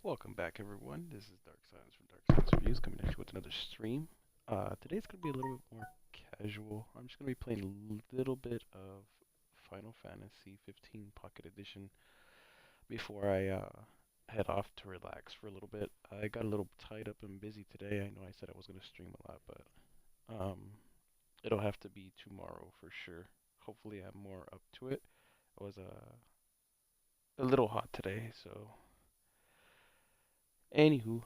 Welcome back, everyone. This is Dark Silence from Dark Silence Reviews coming at you with another stream. Today's going to be a little bit more casual. I'm just going to be playing a little bit of Final Fantasy 15 Pocket Edition before I head off to relax for a little bit. I got a little tied up and busy today. I know I said I was going to stream a lot, but um, it'll have to be tomorrow for sure. Hopefully, I'm more up to it. I was a little hot today, so anywho,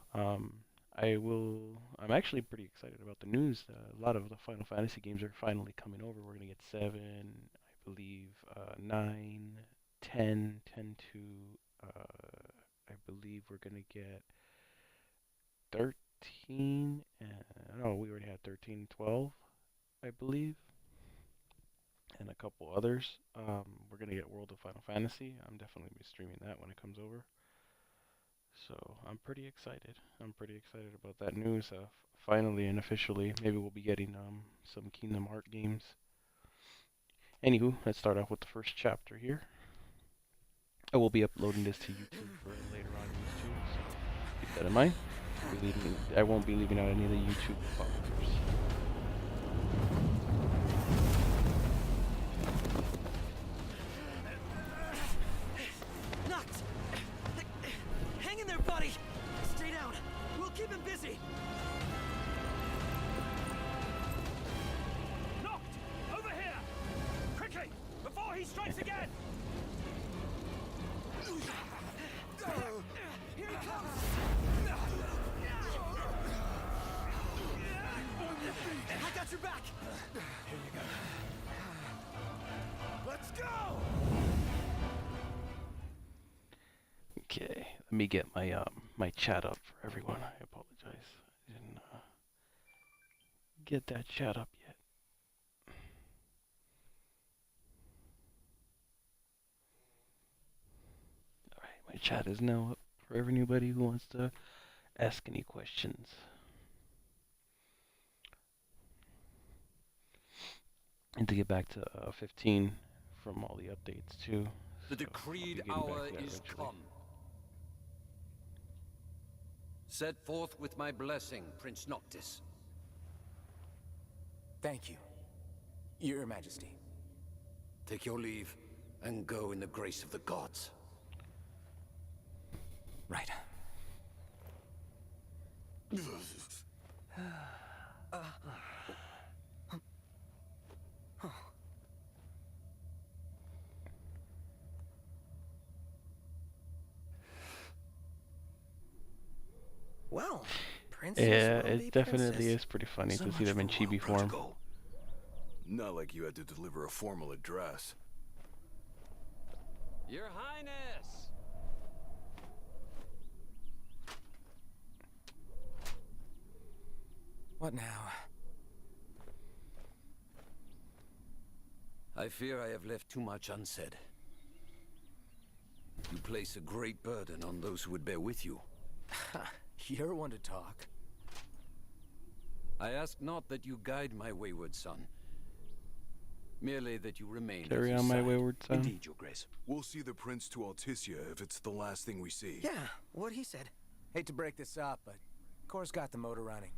I will. I'm actually pretty excited about the news. A lot of the Final Fantasy games are finally coming over. We're gonna get 7, I believe, 9, 10, 10 to. I believe we're gonna get 13. No, we already had 13, 12, I believe, and a couple others. We're gonna get World of Final Fantasy. I'm definitely gonna be streaming that when it comes over. So I'm pretty excited. I'm pretty excited about that news. Finally and officially, maybe we'll be getting some Kingdom Hearts games. Anywho, let's start off with the first chapter here. I will be uploading this to YouTube for later on use too, so keep that in mind. I won't be leaving out any of the YouTube followers. Knocked! Hang in there, buddy! Stay down. We'll keep him busy. Knocked! Over here! Quickly! Before he strikes again! Here he comes! I got your back! Here you go. Let's go! Okay, let me get my chat up for everyone. I apologize. I didn't get that chat up yet. Alright, my chat is now up for anybody who wants to ask any questions. And to get back to 15 from all the updates too. The So I'll be decreed getting back hour to that is eventually. come. Set forth with my blessing, Prince Noctis. Thank you, Your Majesty. Take your leave and go in the grace of the gods. Right. Well, princess Yeah, will be it definitely princess. is pretty funny So to see much them in for chibi royal form. protocol. Not like you had to deliver a formal address. Your Highness! What now? I fear I have left too much unsaid. You place a great burden on those who would bear with you. You're one to talk. I ask not that you guide my wayward son. Merely that you remain at Carry his on, my side. wayward son. Indeed, Your Grace. We'll see the prince to Alticia if it's the last thing we see. Yeah, what he said. Hate to break this up, but Kor's got the motor running.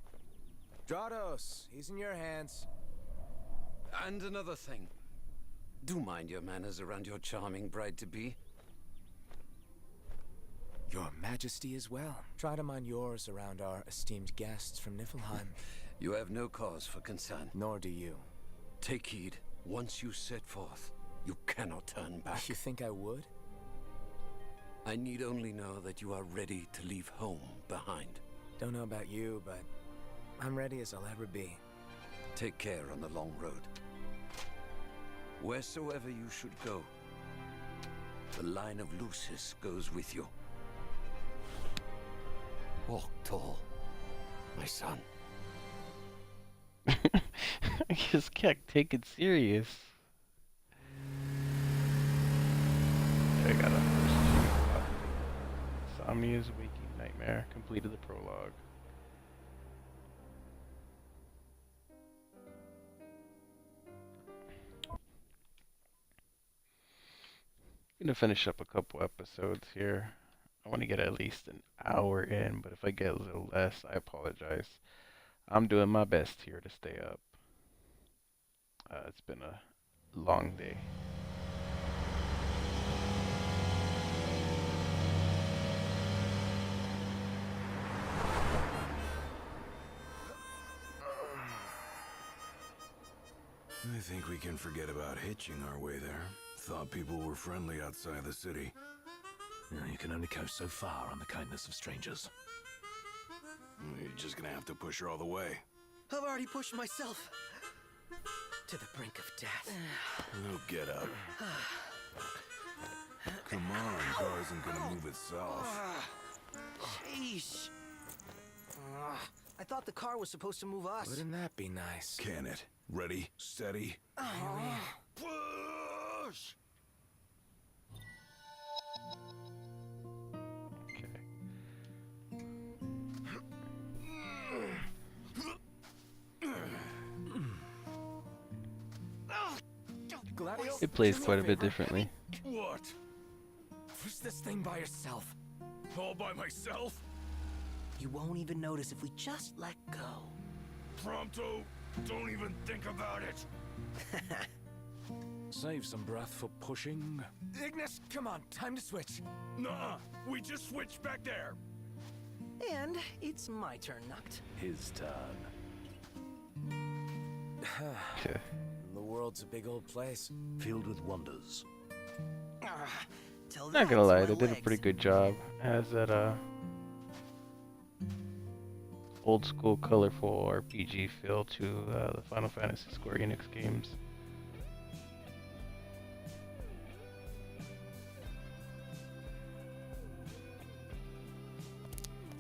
Drados, he's in your hands. And another thing. Do mind your manners around your charming bride-to-be. Your Majesty as well. Try to mind yours around our esteemed guests from Niflheim. You have no cause for concern. Nor do you. Take heed. Once you set forth, you cannot turn back. You think I would? I need only know that you are ready to leave home behind. Don't know about you, but I'm ready as I'll ever be. Take care on the long road. Wheresoever you should go, the line of Lucis goes with you. Walk tall, my son. I just can't take it serious. I got a first. Insomnia's Waking Nightmare. Completed the prologue. Gonna finish up a couple episodes here. I want to get at least an hour in, but if I get a little less, I apologize. I'm doing my best here to stay up. It's been a long day. I think we can forget about hitching our way there. Thought people were friendly outside the city. You can only go so far on the kindness of strangers. You're just gonna have to push her all the way. I've already pushed myself to the brink of death. No, get up. Come on, car isn't gonna move itself. Sheesh. I thought the car was supposed to move us. Wouldn't that be nice? Can it? Ready, steady. Push! Okay. Gladio? It plays quite a bit differently. What? Push this thing by yourself. All by myself? You won't even notice if we just let go. Prompto, don't even think about it. Save some breath for pushing. Ignis, come on, time to switch. Nuh-uh, we just switched back there. And it's my turn, Noct. His turn. Okay. The world's a big old place. Filled with wonders. Tell Not that gonna to lie, my they did a legs. pretty good job. Has that old school, colorful RPG feel to the Final Fantasy Square Enix games.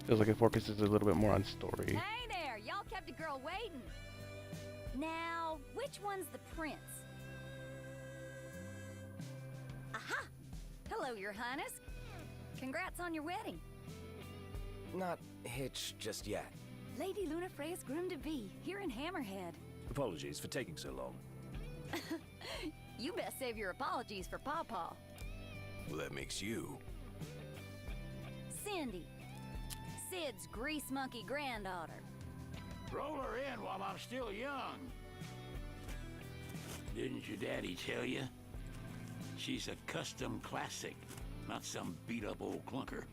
Feels like it focuses a little bit more on story. Hey there, y'all kept a girl waiting. Now, which one's the prince? Aha! Hello, Your Highness. Congrats on your wedding. Not hitched just yet. Lady Luna Freya's groom-to-be, here in Hammerhead. Apologies for taking so long. You best save your apologies for Pawpaw. Well, that makes you. Cindy, Sid's grease monkey granddaughter. Roll her in while I'm still young. Didn't your daddy tell you? She's a custom classic, not some beat-up old clunker.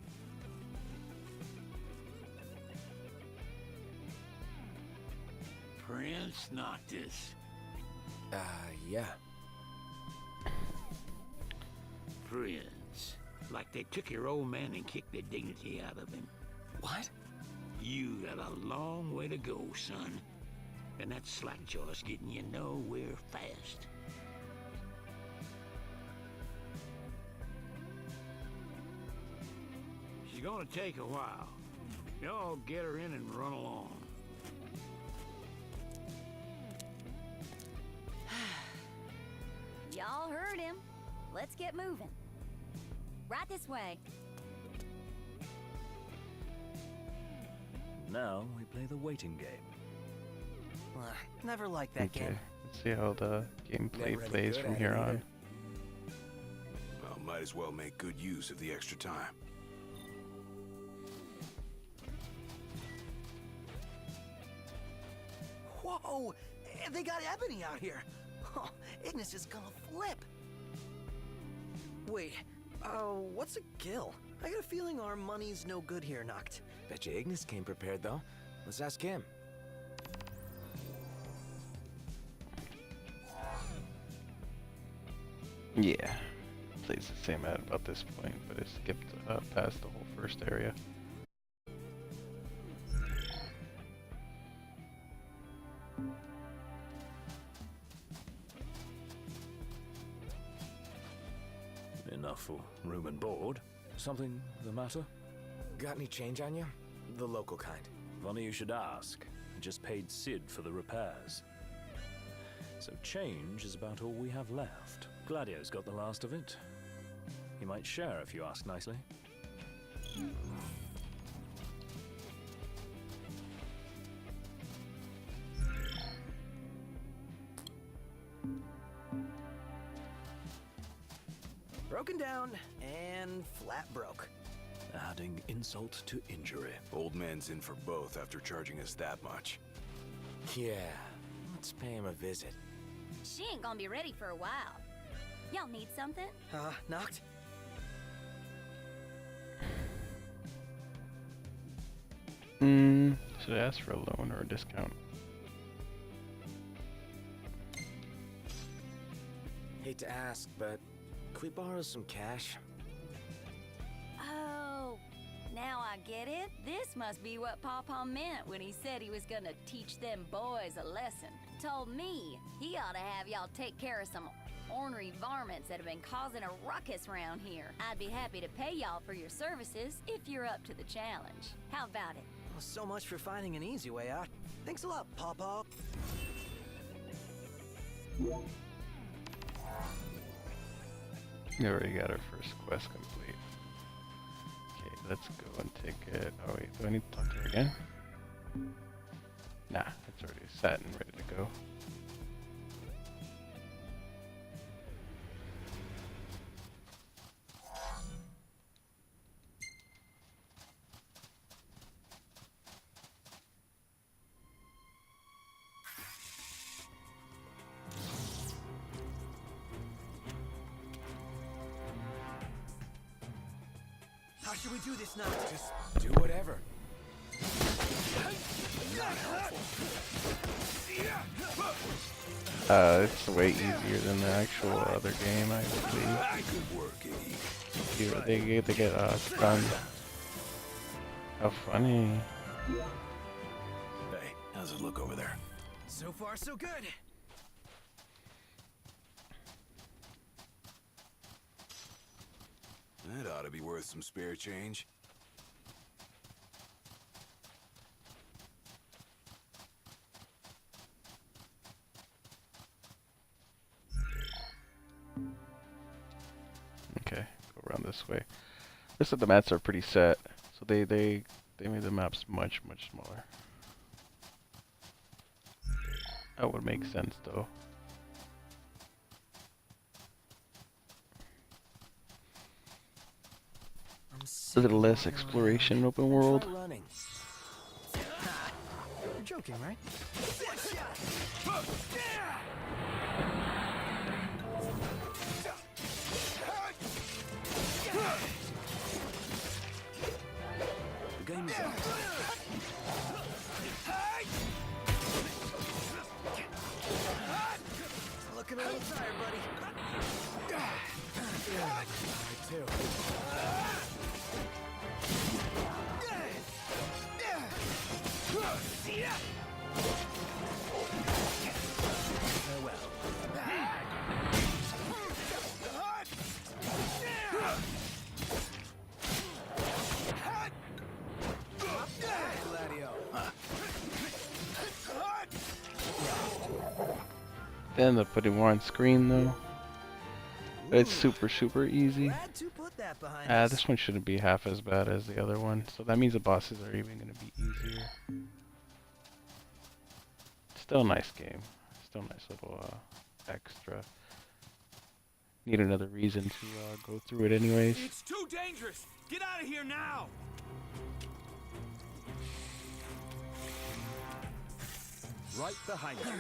Prince Noctis. Yeah. Prince. Like they took your old man and kicked the dignity out of him. What? You got a long way to go, son. And that slackjaw's getting you nowhere fast. She's gonna take a while. Y'all get her in and run along. Y'all heard him. Let's get moving. Right this way. Now we play the waiting game. Never liked that Okay, game. let's see how the gameplay Never any plays good from at here it on. either. Well, might as well make good use of the extra time. Whoa! They got Ebony out here. Oh, Ignis is gonna flip. Wait, what's a gill? I got a feeling our money's no good here, Noct. Bet you Ignis came prepared, though. Let's ask him. Yeah, plays the same at about this point, but it skipped past the whole first area. Enough for room and board. Something the matter? Got any change on you? The local kind. Funny you should ask. I just paid Sid for the repairs. So change is about all we have left. Gladio's got the last of it. He might share if you ask nicely. Broken down and flat broke. adding insult to injury. Old man's in for both after charging us that much. Yeah, let's pay him a visit. She ain't gonna be ready for a while. Y'all need something? Knocked? Should I ask for a loan or a discount? Hate to ask, but could we borrow some cash? Oh, now I get it. This must be what Pawpaw meant when he said he was gonna teach them boys a lesson. Told me he ought to have y'all take care of some ornery varmints that have been causing a ruckus around here. I'd be happy to pay y'all for your services if you're up to the challenge. How about it? Well, so much for finding an easy way out. Thanks a lot, Pawpaw. We already got our first quest complete. Okay, let's go and take it. Oh wait, do I need to talk to her again? Nah, it's already set and ready to go. How should we do this now? Just do whatever. It's way easier than the actual other game, I believe. Good work, Iggy. Here, they get stunned. How funny. Hey, how's it look over there? So far, so good. That ought to be worth some spare change. Okay, go around this way. Looks like the maps are pretty set, so they made the maps much smaller. That would make sense though. A little less exploration in open world. Try running. You're joking, right? The game is on. Looking a little tired, buddy. Me too. They end up putting more on screen though. But it's super easy. Glad to put that behind us. This one shouldn't be half as bad as the other one, so that means the bosses are even going to be easier. Still a nice game. Still a nice little extra. Need another reason to go through it anyways. It's too dangerous! Get out of here now! Right behind you.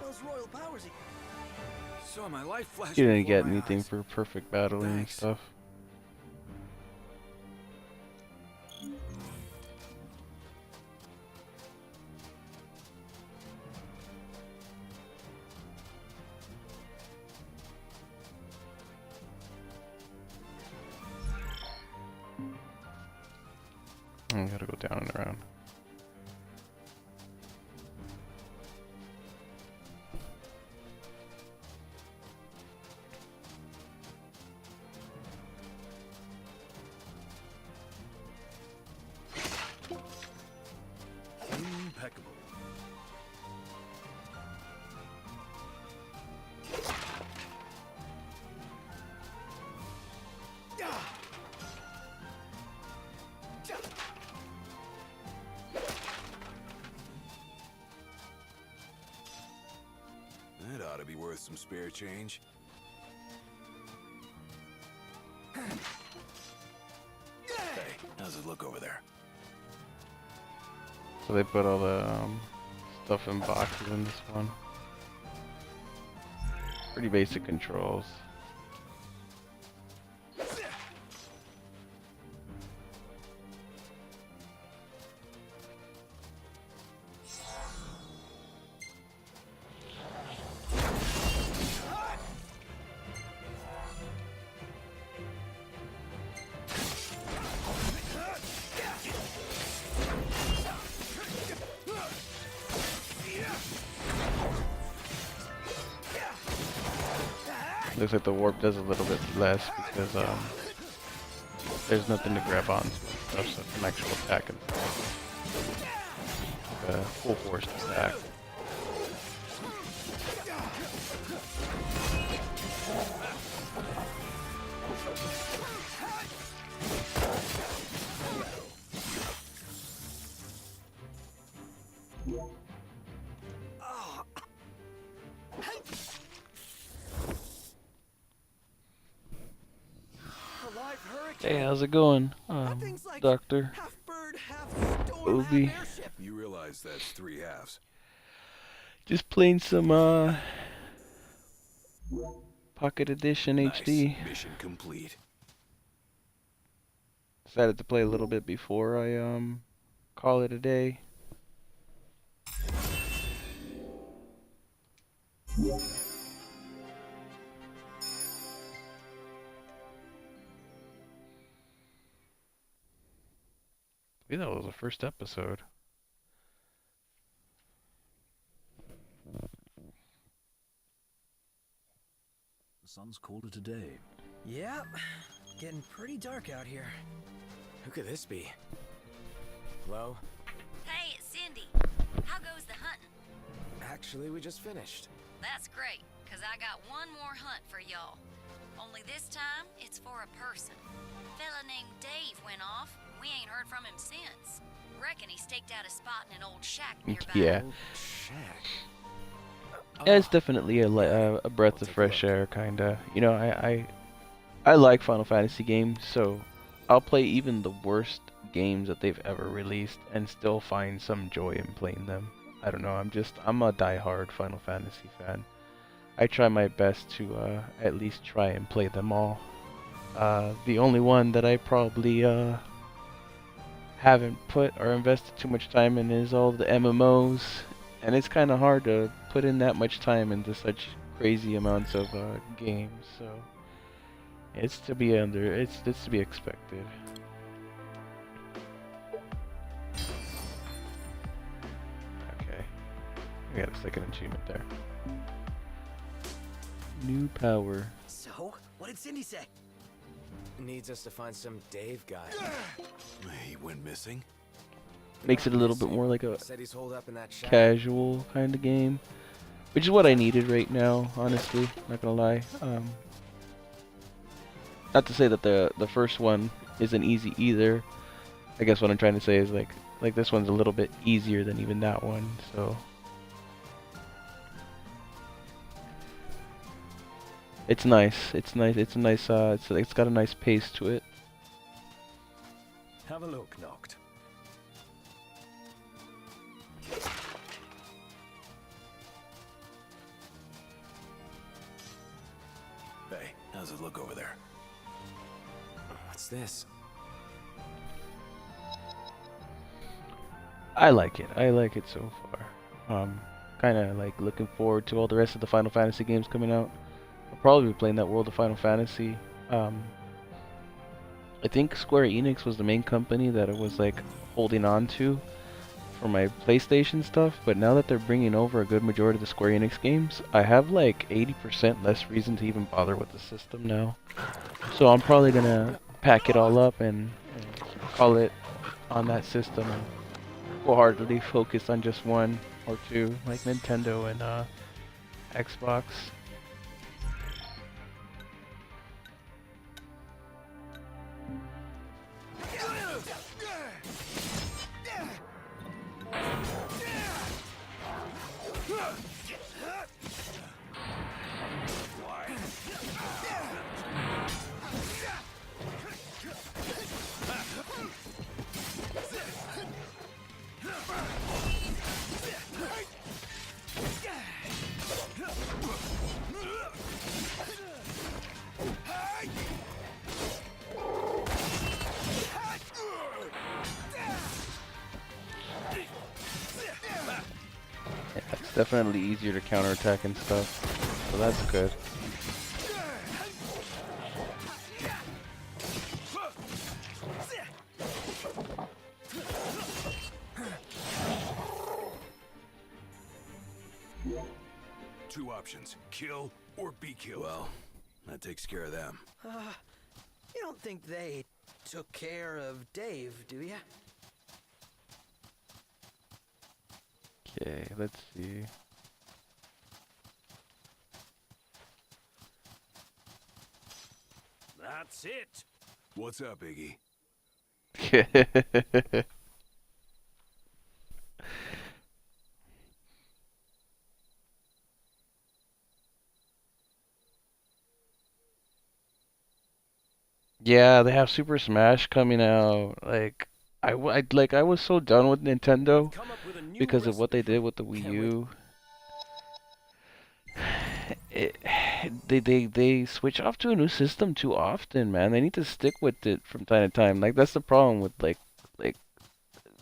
Those royal powers. Saw my life flash. You didn't before get my anything eyes. for perfect battling and Thanks. stuff. I gotta go down and around. Impeccable. Gotta be worth some spare change. Hey, how's it look over there? So they put all the stuff in boxes in this one. Pretty basic controls. Looks like the warp does a little bit less because there's nothing to grab on and stuff, so it's an actual attack and like a full force attack. Hey, how's it going, Like Doctor half bird, half storm, Obi? half airship. You realize that's 3 halves. Just playing some Pocket Edition Nice. HD. Mission complete. Decided to play a little bit before I call it a day. I think that was the first episode. The sun's called it a day. Yep, getting pretty dark out here. Who could this be? Hello? Hey, it's Cindy. How goes the hunting? Actually, we just finished. That's great, 'cause I got one more hunt for y'all. Only this time, it's for a person. Fella named Dave went off. We ain't heard from him since. Reckon he staked out a spot in an old shack nearby. Yeah. Old shack. Yeah, it's definitely a breath of fresh air, kinda. You know, I like Final Fantasy games, so I'll play even the worst games that they've ever released and still find some joy in playing them. I don't know, I'm a die-hard Final Fantasy fan. I try my best to at least try and play them all. The only one that I probably haven't put or invested too much time in is all the MMOs, and it's kind of hard to put in that much time into such crazy amounts of games. So it's to be expected. Okay, we got a second achievement there. New power. So, what did Cindy say? Needs us to find some Dave guy. He went missing. Makes it a little bit more like a Said he's holed up in that shack. casual kind of game, which is what I needed right now, honestly, not gonna lie. Not to say that the first one isn't easy either. I guess what I'm trying to say is like this one's a little bit easier than even that one, so it's nice. It's nice. It's a nice. It's got a nice pace to it. Have a look, Noct. Hey, how's it look over there? What's this? I like it. I like it so far. Kind of like looking forward to all the rest of the Final Fantasy games coming out. I'll probably be playing that World of Final Fantasy. I think Square Enix was the main company that I was like holding on to for my PlayStation stuff, but now that they're bringing over a good majority of the Square Enix games, I have like 80% less reason to even bother with the system now. So I'm probably gonna pack it all up and call it on that system and wholeheartedly focus on just one or two, like Nintendo and Xbox. definitely easier to counterattack and stuff. So that's good. Two options, kill or be killed. Well, that takes care of them. You don't think they took care of Dave, do you? Okay, let's see. That's it. What's up, Iggy? Yeah, they have Super Smash coming out. Like, I was so done with Nintendo Come up with a new because of what they recipe did for with the Wii Can't wait. U. It, they switch off to a new system too often, man. They need to stick with it from time to time. Like that's the problem with like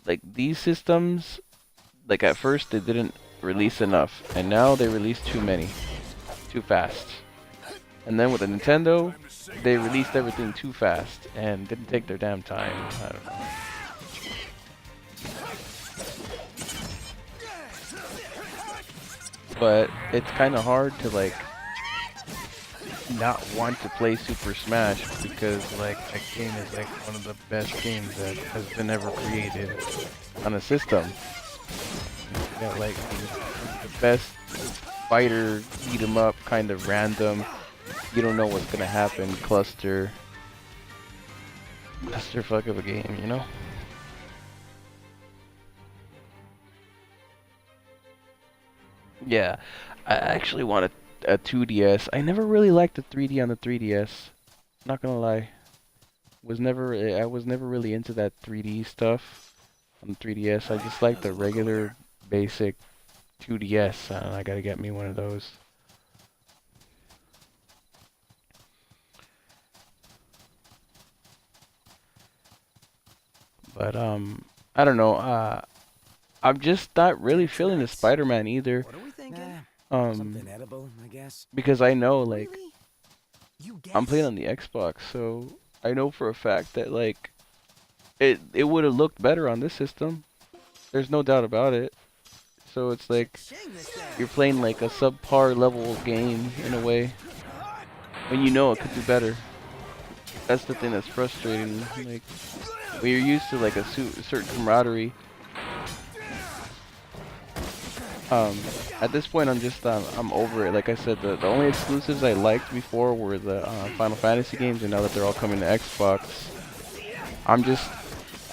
like these systems. Like at first they didn't release enough, and now they release too many, too fast. And then with the Nintendo, they released everything too fast and didn't take their damn time. I don't know. But it's kind of hard to like not want to play Super Smash because like that game is like one of the best games that has been ever created on a system. You got like the best fighter beat 'em up, kind of random. You don't know what's gonna happen. Clusterfuck of a game, you know. Yeah, I actually want a 2DS. I never really liked the 3D on the 3DS. Not gonna lie. I was never really into that 3D stuff on the 3DS. I just like the regular basic 2DS. I gotta get me one of those. But I don't know. I'm just not really feeling the Spider-Man either. What are we thinking? Um, Something edible, I guess. because I know like Really? You guess? I'm playing on the Xbox, so I know for a fact that like it would have looked better on this system. There's no doubt about it. So it's like Shang this thing. you're playing like a subpar level game in a way, when you know it could do better. That's the thing that's frustrating. Like when you're used to like a certain camaraderie. At this point, I'm over it. Like I said, the only exclusives I liked before were the Final Fantasy games, and now that they're all coming to Xbox,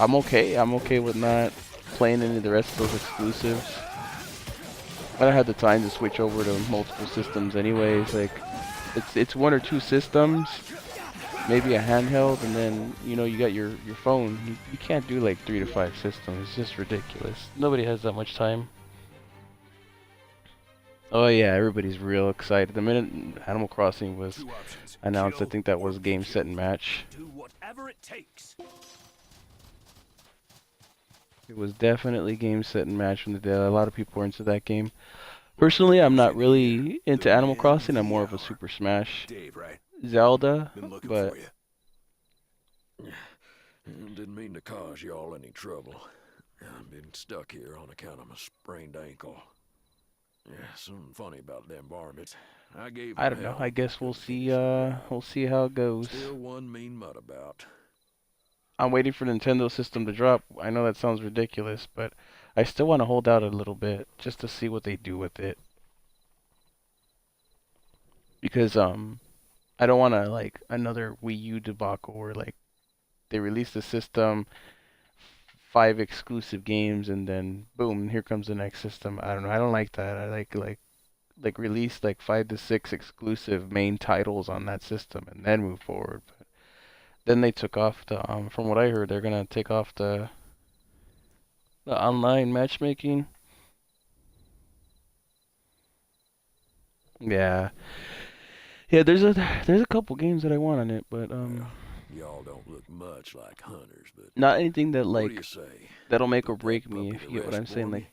I'm okay. I'm okay with not playing any of the rest of those exclusives. I don't have the time to switch over to multiple systems, anyways. Like, it's one or two systems, maybe a handheld, and then you know you got your phone. You can't do like 3 to 5 systems. It's just ridiculous. Nobody has that much time. Oh yeah, everybody's real excited. The minute Animal Crossing was Two options, announced, I kill think that or was be game, set, killed. and match. Do whatever it takes. It was definitely game, set, and match from the day. A lot of people were into that game. Personally, I'm not really into Animal Crossing. I'm more of a Super Smash, Dave, right? Zelda, Been looking but for you. Didn't mean to cause y'all any trouble. I've been stuck here on account of my sprained ankle. Yeah, something funny about them varmints. I gave I them don't know. hell. I guess we'll Couldn't see. finish the job. We'll see how it goes. Still one mean mutt about. I'm waiting for Nintendo system to drop. I know that sounds ridiculous, but I still want to hold out a little bit just to see what they do with it. Because I don't want to like another Wii U debacle where like they release the system, 5 exclusive games, and then boom, here comes the next system. I don't know. I don't like that. I like release like 5 to 6 exclusive main titles on that system and then move forward. But then they took off the from what I heard, they're gonna take off the online matchmaking. Yeah. Yeah, there's a couple games that I want on it, but Y'all don't look much like hunters, but not anything that what do you like say? that'll make or Put that break me, puppy if to you get what rest I'm saying, for me? like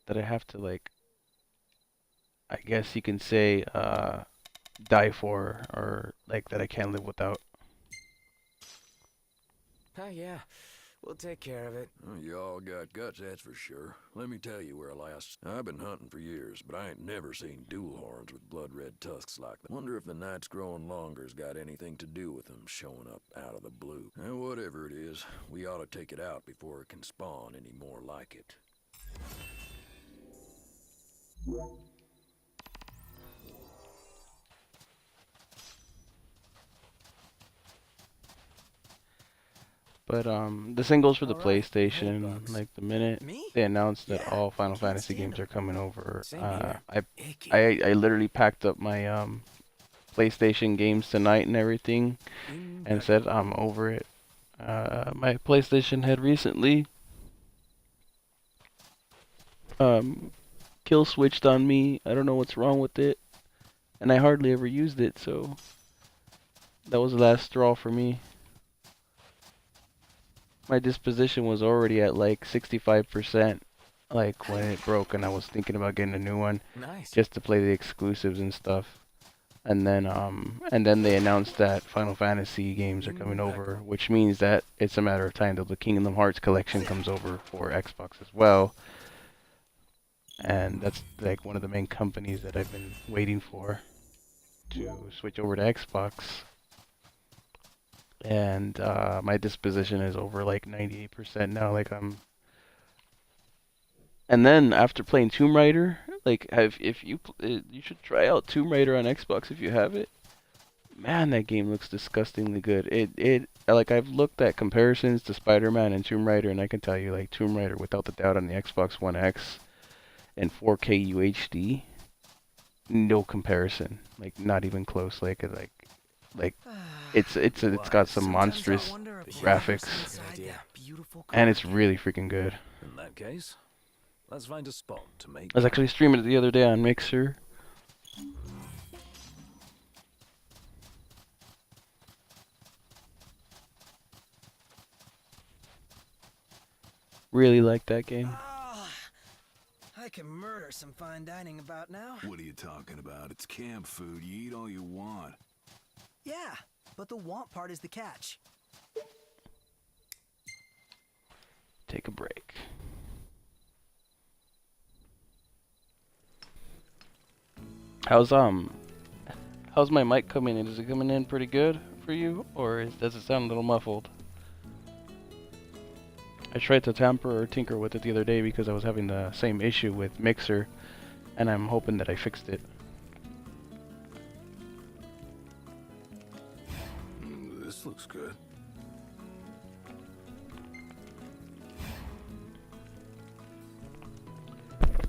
that I have to like I guess you can say, die for, or like that I can't live without. Yeah. We'll take care of it. Well, you all got guts, that's for sure. Let me tell you where last... I've been hunting for years, but I ain't never seen dual horns with blood-red tusks like that. Wonder if the nights growing longer's got anything to do with them showing up out of the blue. And whatever it is, we ought to take it out before it can spawn any more like it. But the singles for the All right. Hey, PlayStation, Bugs. like the minute Me? they announced that Yeah, all Final can't Fantasy stand games are coming over, Same here. Icky. I literally packed up my PlayStation games tonight and everything, and said I'm over it. My PlayStation had recently kill switched on me. I don't know what's wrong with it, and I hardly ever used it, so that was the last straw for me. My disposition was already at like 65%, like when it broke, and I was thinking about getting a new one Nice. just to play the exclusives and stuff. And then they announced that Final Fantasy games are coming over, which means that it's a matter of time till the Kingdom Hearts collection comes over for Xbox as well. And that's like one of the main companies that I've been waiting for to switch over to Xbox. And my disposition is over like 98% now. Like I'm. And then after playing Tomb Raider, like if you you should try out Tomb Raider on Xbox if you have it. Man, that game looks disgustingly good. It like I've looked at comparisons to Spider-Man and Tomb Raider, and I can tell you like Tomb Raider without the doubt on the Xbox One X and 4K UHD, no comparison. Like not even close. Like it's got some monstrous graphics, and it's really freaking good. In that case, let's find a spot to make. I was actually streaming it the other day on Mixer. Really like that game. I can murder some fine dining about now. What are you talking about? It's camp food. You eat all you want. Yeah, but the want part is the catch. Take a break. How's my mic coming in? Is it coming in pretty good for you, or does it sound a little muffled? I tried to tamper or tinker with it the other day because I was having the same issue with Mixer, and I'm hoping that I fixed it. This looks good.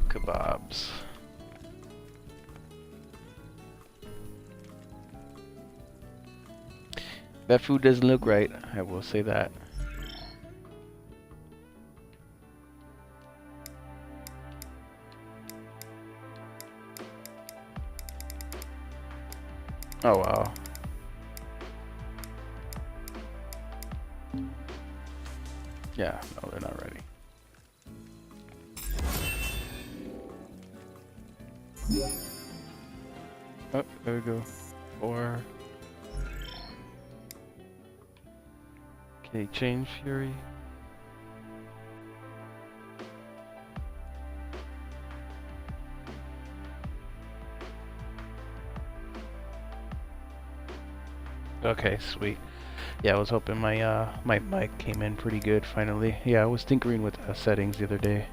Kebabs. That food doesn't look right, I will say that. Oh wow. Yeah, no, they're not ready. Oh, there we go. 4. Okay, Chain Fury. Okay, sweet. Yeah, I was hoping my my mic came in pretty good finally. Yeah, I was tinkering with settings the other day.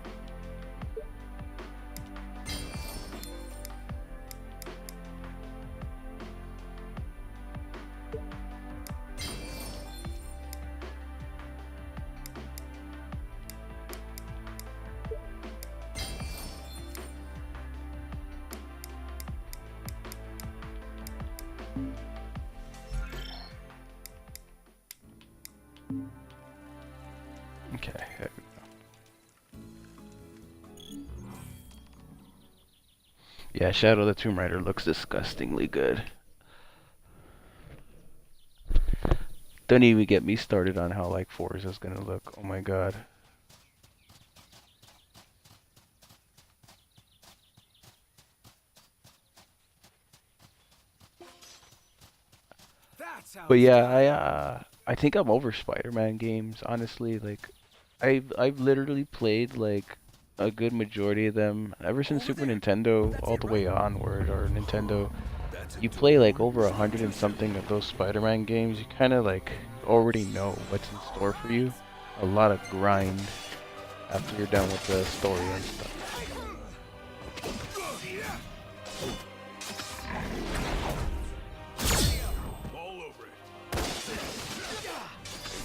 Okay, there we go. Yeah, Shadow the Tomb Raider looks disgustingly good. Don't even get me started on how like Forza is gonna look. Oh my god. But yeah, I think I'm over Spider-Man games, honestly. Like I've literally played like a good majority of them ever since Super Nintendo all the way onward, or Nintendo. You play like over 100 and something of those Spider-Man games, you kind of like already know what's in store for you. A lot of grind after you're done with the story and stuff.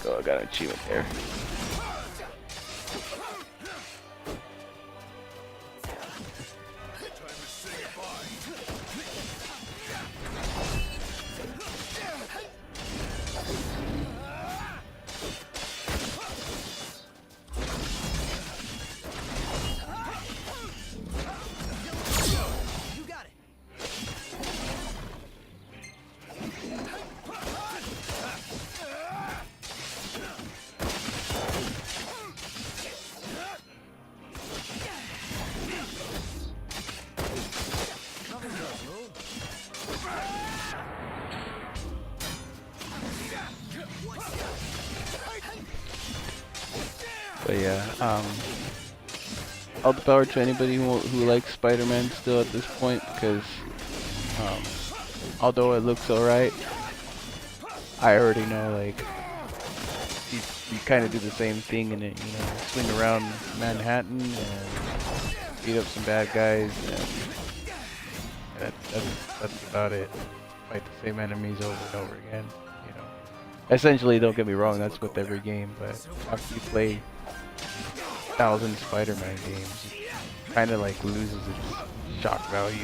There you go, I got an achievement there. But yeah, all the power to anybody who likes Spider-Man still at this point, because although it looks alright, I already know like you kind of do the same thing in it, you know, swing around Manhattan and beat up some bad guys, and that's about it. Fight the same enemies over and over again, you know. Essentially, don't get me wrong, that's with every game, but after you play 1,000 Spider-Man games, it kind of like loses its shock value.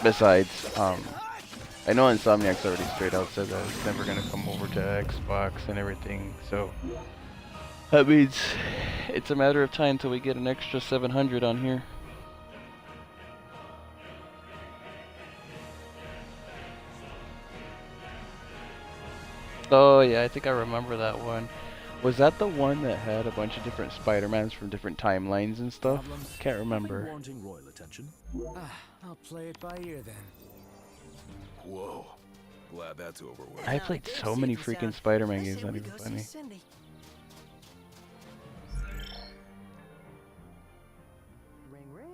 Besides, I know Insomniac's already straight out said that it's never gonna come over to Xbox and everything, so that means it's a matter of time till we get an extra 700 on here. Oh yeah, I think I remember that one. Was that the one that had a bunch of different Spider-Mans from different timelines and stuff? Can't remember. Wanting royal attention? I'll play it by ear then. Whoa. Glad that's over with. I played so many freaking Spider-Man games, not even funny. Ring, ring.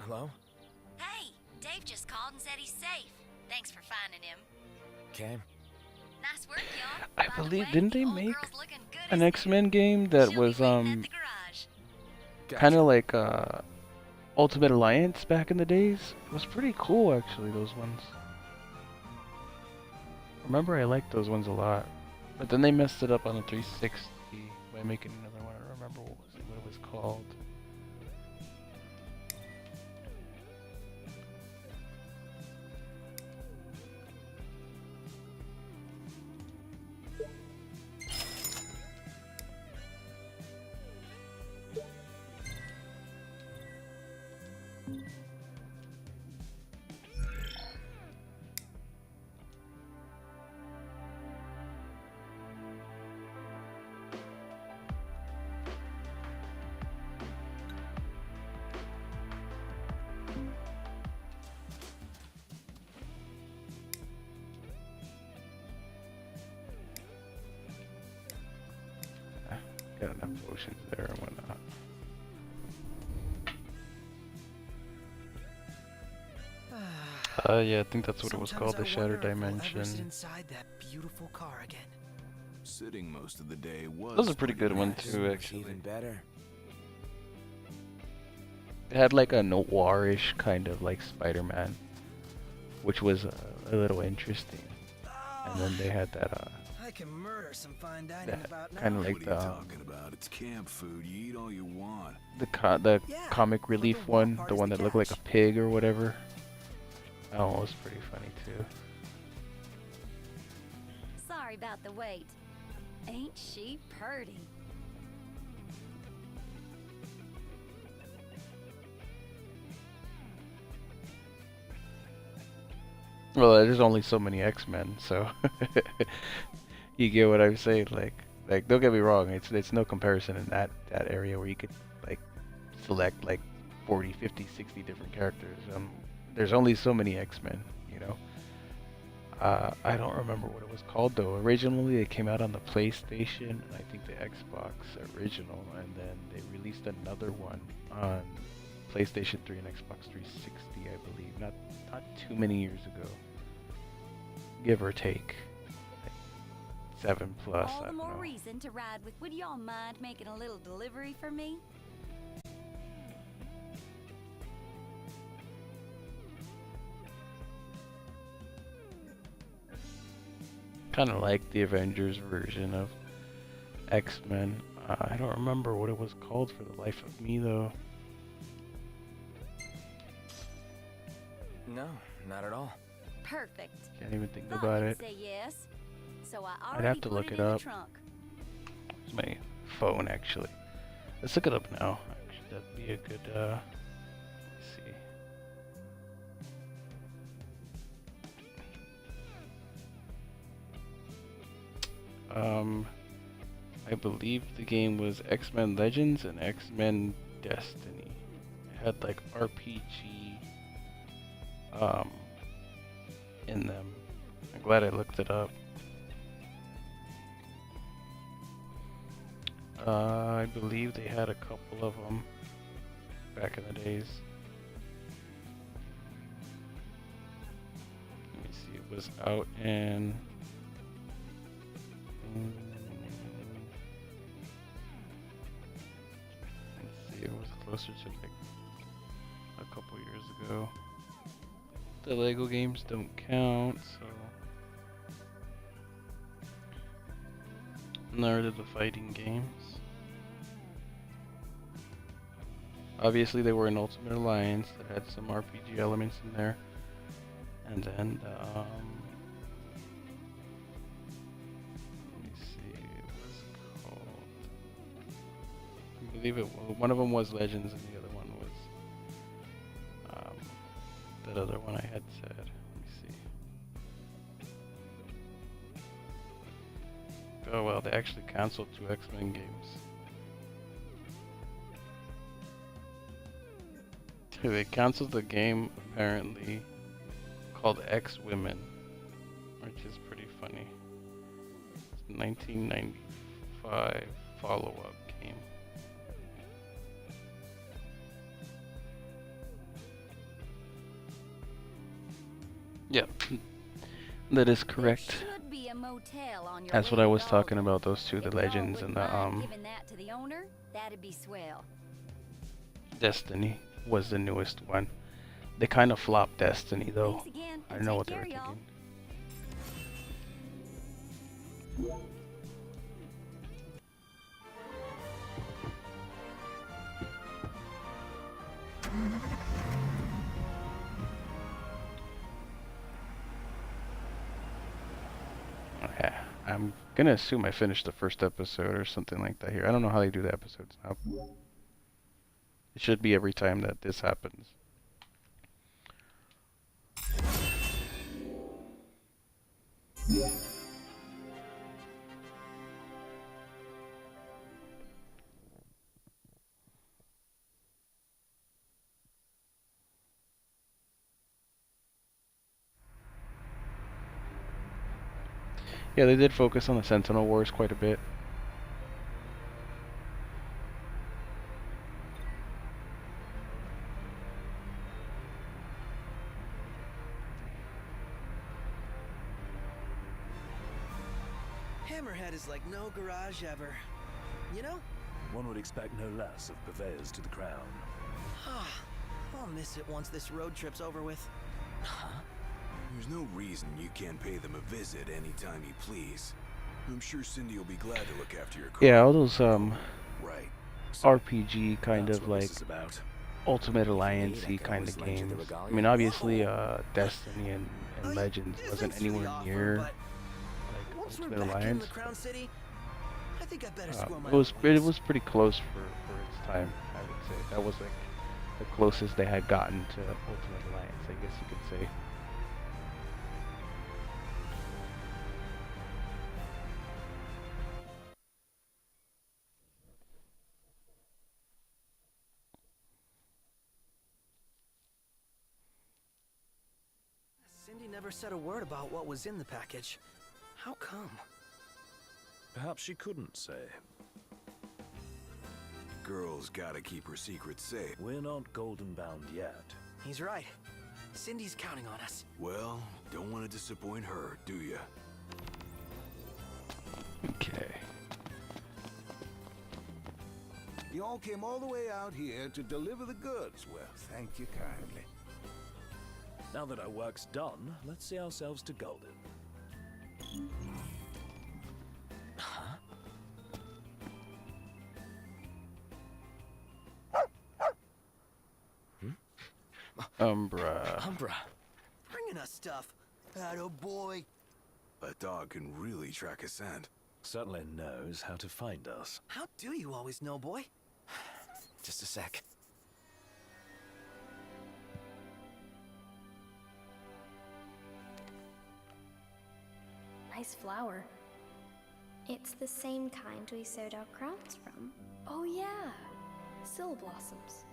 Hello? Hey, Dave just called and said he's safe. Thanks for finding him. Okay. Nice work, y'all. I By the believe, way, didn't they old make girl's looking good an as X-Men game that She'll be was waiting at the garage. kind of like Ultimate Alliance back in the days? It was pretty cool actually, those ones. Remember, I liked those ones a lot, but then they messed it up on the 360 by making another one. I don't remember what it was called. Got enough potions there and whatnot. Yeah, I think that's what it was called, the Shattered Dimension. Inside that beautiful car again. Sitting most of the day was. That was a pretty good one Yes, too, much actually. Even better. It had like a noirish kind of like Spider-Man, which was a little interesting. And then they had that I can murder some fine dining that about now. kind of like What are you talking about? It's camp food. You eat all you want. the Yeah, comic relief the wild one, part the is one the that looked like a catch. pig or whatever. That one was pretty funny too. Sorry about the wait. Ain't she purty? Well, there's only so many X-Men, so you get what I'm saying. Like don't get me wrong, it's no comparison in that area where you could like select like 40, 50, 60 different characters. There's only so many X-Men, you know. I don't remember what it was called though. Originally, it came out on the PlayStation and I think the Xbox original, and then they released another one on PlayStation 3 and Xbox 360, I believe. Not too many years ago, give or take, like 7 plus. All I the don't more know. reason to ride with. Would y'all mind making a little delivery for me? Kind of like the Avengers version of X-Men. I don't remember what it was called for the life of me though. No, not at all. Perfect. Can't even think Thought about you'd it. say yes. So I I'd already have to put look it it in up. the trunk. It's my phone actually. Let's look it up now. Actually, that'd be a good. Let's see. I believe the game was X-Men Legends and X-Men Destiny. It had like RPG in them. I'm glad I looked it up. I believe they had a couple of them back in the days. Let me see, it was out in... let's see, it was closer to like a couple years ago. The Lego games don't count, so... nor did the fighting games. Obviously, they were an Ultimate Alliance that had some RPG elements in there, and then let me see, it was called. I believe it. One of them was Legends, and the other one was that other one I had said. Let me see. Oh well, they actually canceled 2 X-Men games. They canceled the game apparently called X-Women, which is pretty funny. It's a 1995 follow-up game. Yep, that is correct. Should be a motel on your That's what way I to was talking Baldwin. about, those two, the If y'all Legends and wouldn't the mind giving that to the owner, that'd be swell. Destiny was the newest one. They kind of flopped Destiny though. Thanks again, I and don't know take what they were care, y'all. thinking. Okay, I'm gonna assume I finished the first episode or something like that here. I don't know how they do the episodes now. It should be every time that this happens. Yeah, they did focus on the Sentinel Wars quite a bit. Hammerhead is like no garage ever. You know? One would expect no less of purveyors to the crown. I'll miss it once this road trip's over with. Huh? There's no reason you can't pay them a visit anytime you please. I'm sure Cindy will be glad to look after your car. Yeah, all those Right. RPG kind That's of what like this is about. Ultimate I Alliance-y could kind always of lend you the games. I regalia. mean, obviously, Destiny and Legends wasn't Thanks for the anywhere offer, near but like once we're Ultimate back in Alliance. the Crown City, I think I better score my It was own wins. pretty close for its time, I would say. That was like the closest they had gotten to Ultimate Alliance, I guess you could say. never said a word about what was in the package. How come? Perhaps she couldn't say. Girl's gotta keep her secret safe. We're not golden bound yet. He's right. Cindy's counting on us. Well, don't want to disappoint her, do ya? Okay. You all came all the way out here to deliver the goods. Well, thank you kindly. Now that our work's done, let's see ourselves to Golden. Umbra. Bringing us stuff. Atta boy. A dog can really track a scent. Certainly knows how to find us. How do you always know, boy? Just a sec. Nice flower. It's the same kind we sewed our crowns from. Oh yeah, Sill blossoms.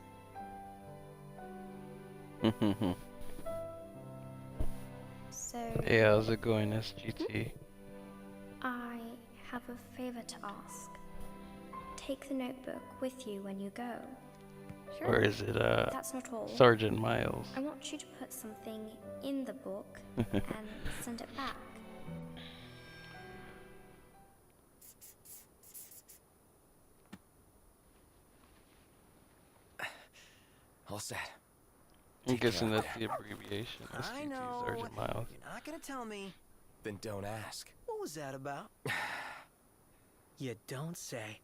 So, Hey, how's it going, SGT? I have a favor to ask. Take the notebook with you when you go. Sure. Or is it, That's not all. Sergeant Miles? I want you to put something in the book and send it back. All set. I'm guessing that's the abbreviation. I SGT, know. Sergeant Miles. You're not gonna tell me. Then don't ask. What was that about? You don't say.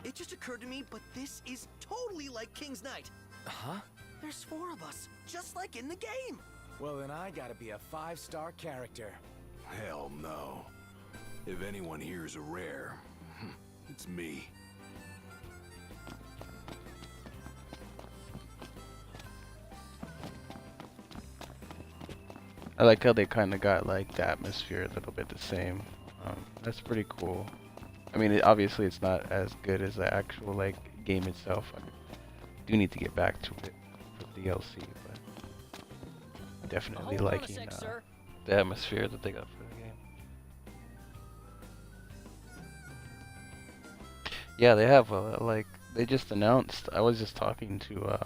It just occurred to me, but this is totally like King's Night. Huh? There's 4 of us, just like in the game. Well, then I gotta be a 5-star character. Hell no. If anyone here is a rare, it's me. I like how they kind of got like the atmosphere a little bit the same. That's pretty cool. I mean, obviously it's not as good as the actual like game itself. I do need to get back to it for DLC, but definitely liking the atmosphere that they got for the game. Yeah, they have like they just announced. I was just talking to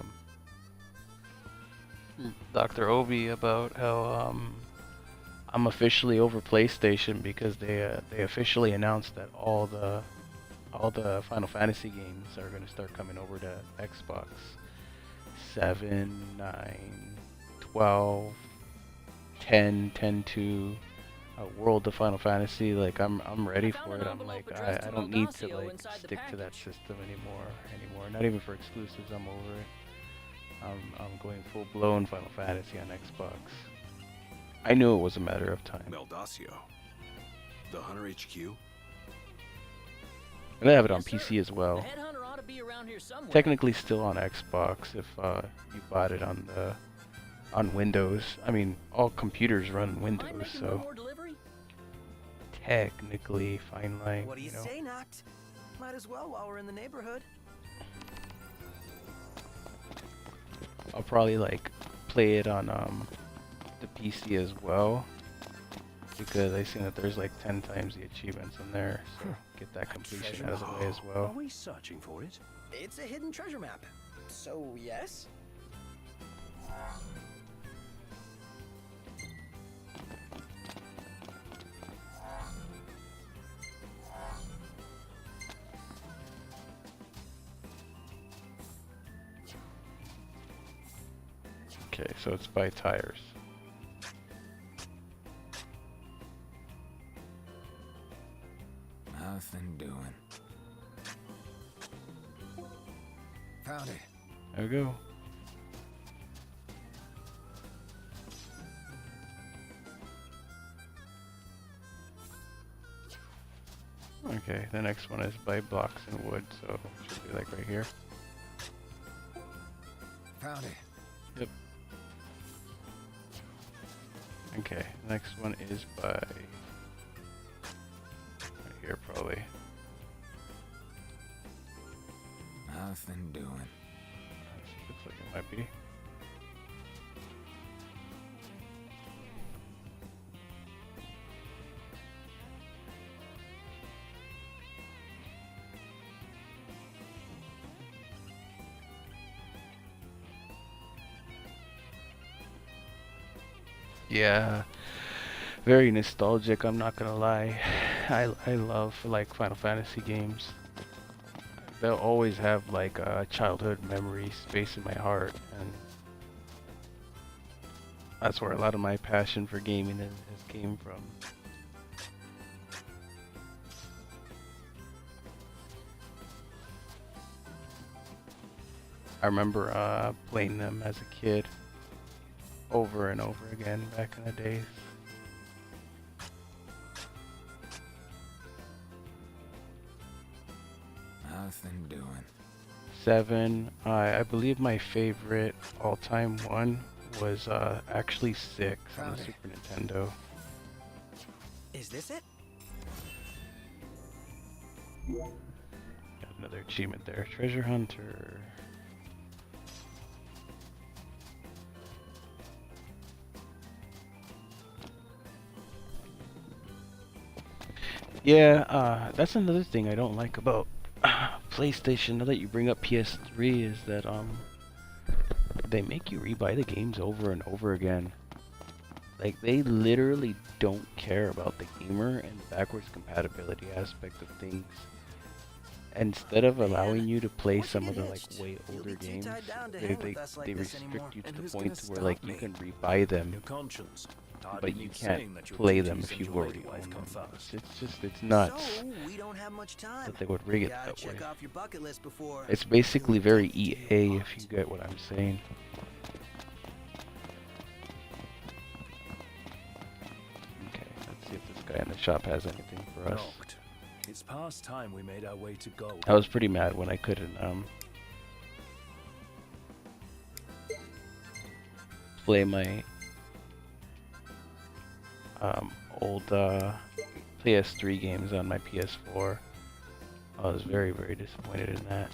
Dr. Obi about how I'm officially over PlayStation because they officially announced that all the Final Fantasy games are going to start coming over to Xbox. 7, 9, 12, 10, 10-2, World of Final Fantasy. Like I'm ready for it. I'm like I don't need to like stick to that system anymore. Not even for exclusives. I'm over it. I'm going full blown Final Fantasy on Xbox. I knew it was a matter of time. Meldacio. The Hunter HQ? And they have it on PC as well. Technically still on Xbox if you bought it on Windows. I mean, all computers run Windows, so technically fine line. What do you say, Noct? Might as well while we're in the neighborhood. I'll probably like play it on the PC as well because I seen that there's like 10 times the achievements in there, so get that completion out of the way as well. Are we searching for it? It's a hidden treasure map. So, yes? Okay, so it's by tires. Nothing doing. Found it. There we go. Okay, the next one is by blocks and wood, so it should be like right here. Found it. Yep. Okay, next one is by right here probably. Nothing doing. Looks like it might be. Yeah, very nostalgic, I'm not gonna lie. I love like Final Fantasy games. They'll always have like a childhood memory space in my heart, and that's where a lot of my passion for gaming has came from. I remember playing them as a kid over and over again back in the days. Nothing doing. 7, I believe my favorite all-time one was actually 6 on the Super Nintendo. Is this it? Got another achievement there. Treasure Hunter. Yeah, that's another thing I don't like about PlayStation. Now that you bring up PS3, is that they make you rebuy the games over and over again. Like, they literally don't care about the gamer and the backwards compatibility aspect of things. Instead of allowing you to play some of the like way older games, they restrict you to the point to where like you can rebuy them, but you can't play them if you've already owned them. It's nuts So, we don't have much time. that they would rig it Gotta that check way. off your bucket list before. It's basically very EA, if you get what I'm saying. Okay, let's see if this guy in the shop has anything for us. Locked. It's past time we made our way to gold. I was pretty mad when I couldn't play my old PS3 games on my PS4. I was very, very disappointed in that.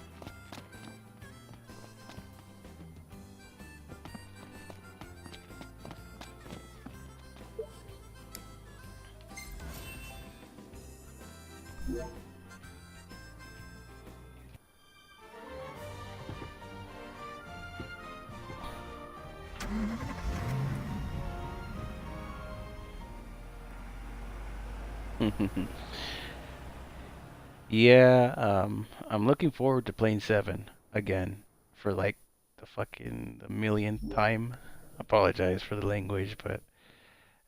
Yeah, I'm looking forward to playing 7 again for like the millionth time. Apologize for the language, but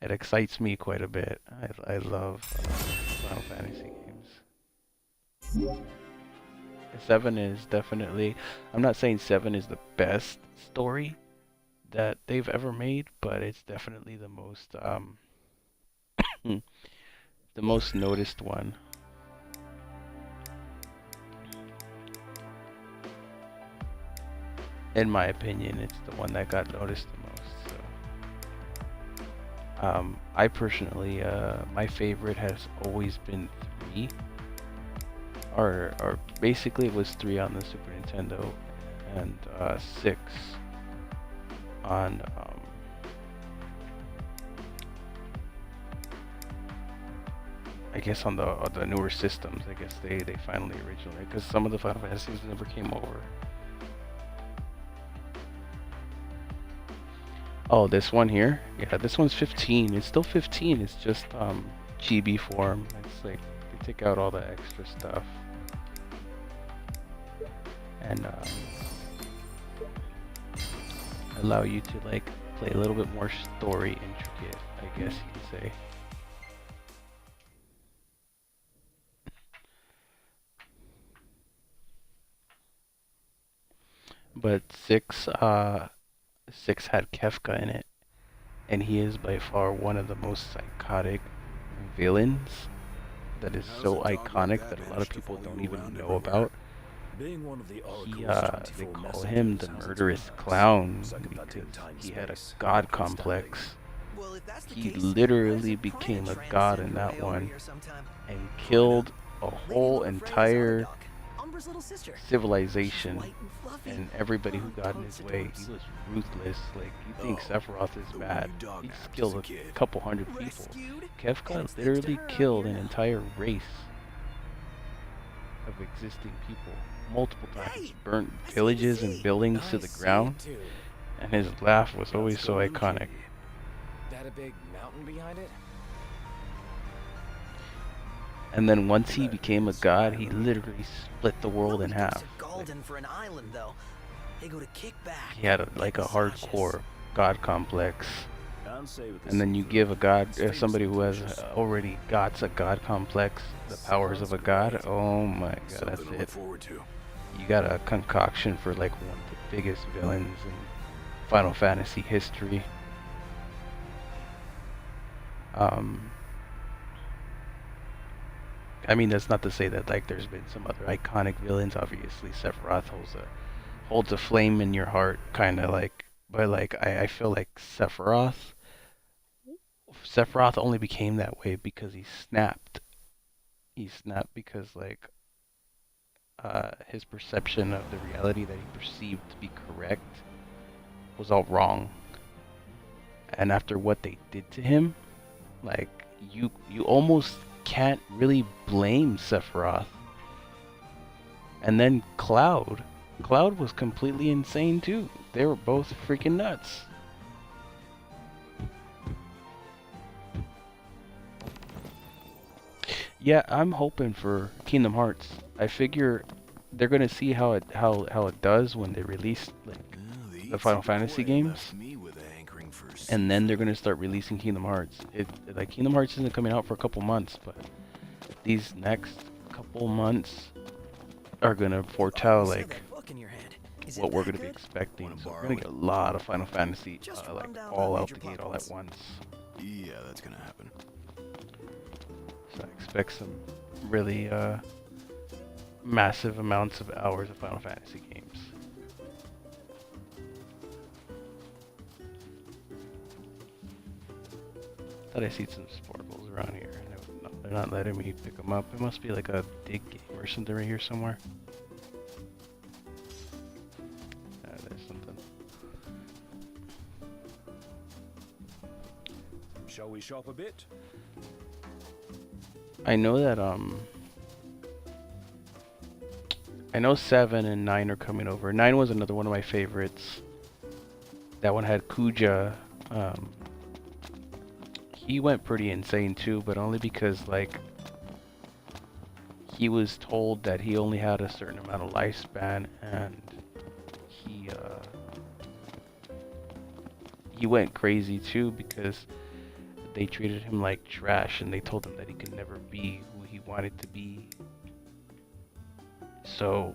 it excites me quite a bit. I love Final Fantasy games. 7 is definitely, I'm not saying 7 is the best story that they've ever made, but it's definitely the most the most noticed one. In my opinion, it's the one that got noticed the most. So, I personally, my favorite has always been 3, or basically it was 3 on the Super Nintendo, and 6 on I guess on the newer systems. I guess they finally originally, because some of the Final Fantasies never came over. Oh, this one here? Yeah, this one's 15. It's still 15. It's just chibi form. It's like they take out all the extra stuff and allow you to like play a little bit more story intricate, I guess you could say. But 6 had Kefka in it, and he is by far one of the most psychotic villains that is so iconic that a lot of people don't even know about. Being one of the He, Oracle's they 24 call him the messengers murderous of the clown It's like a because button time he had a space. god Can't stand complex. Well, if that's the He case, literally became a god in that one and killed a whole entire Umbra's little sister. civilization White and fluffy. and everybody who got in Totes his way. adorbs. He was ruthless. Like, you think Oh, Sephiroth is the one bad. you dog He napped killed as a a kid. couple hundred people. Rescued? Kefka Thanks to literally her, killed you're an not- entire race of existing people multiple times. Hey, Burnt I see the villages sea. and buildings to I the see ground, it, too. and his laugh was always so Let's go, little iconic. kitty. That a big mountain behind it? And then once he became a god, he literally split the world in half. To Galden for an island, though. They go to kick back. He had like a massages. hardcore god complex. Can't say with the And then you seafood. give a god, It's somebody who has delicious. already got a god complex, the powers of a god. Oh my god, that's Something to look it. forward to. You got a concoction for like one of the biggest villains in Final Fantasy history. I mean, that's not to say that like there's been some other iconic villains. Obviously, Sephiroth holds a flame in your heart, kind of like. But like, I feel like Sephiroth only became that way because he snapped. He snapped because like his perception of the reality that he perceived to be correct was all wrong. And after what they did to him, like you almost can't really blame Sephiroth. And then Cloud was completely insane too. They were both freaking nuts. Yeah, I'm hoping for Kingdom Hearts. I figure they're gonna see how it does when they release like the Final Fantasy games, and then they're gonna start releasing Kingdom Hearts. Like Kingdom Hearts isn't coming out for a couple months, but these next couple months are gonna foretell like what we're gonna be expecting. So we're gonna get a lot of Final Fantasy like all out the gate all at once. Yeah, that's gonna happen. So I expect some really massive amounts of hours of Final Fantasy games. Thought I see some sportables around here. No, they're not letting me pick them up. It must be like a dig game or something right here somewhere. There's something. Shall we shop a bit? I know that I know 7 and 9 are coming over. 9 was another one of my favorites. That one had Kuja. He went pretty insane too, but only because like he was told that he only had a certain amount of lifespan, and he went crazy too because they treated him like trash and they told him that he could never be who he wanted to be. So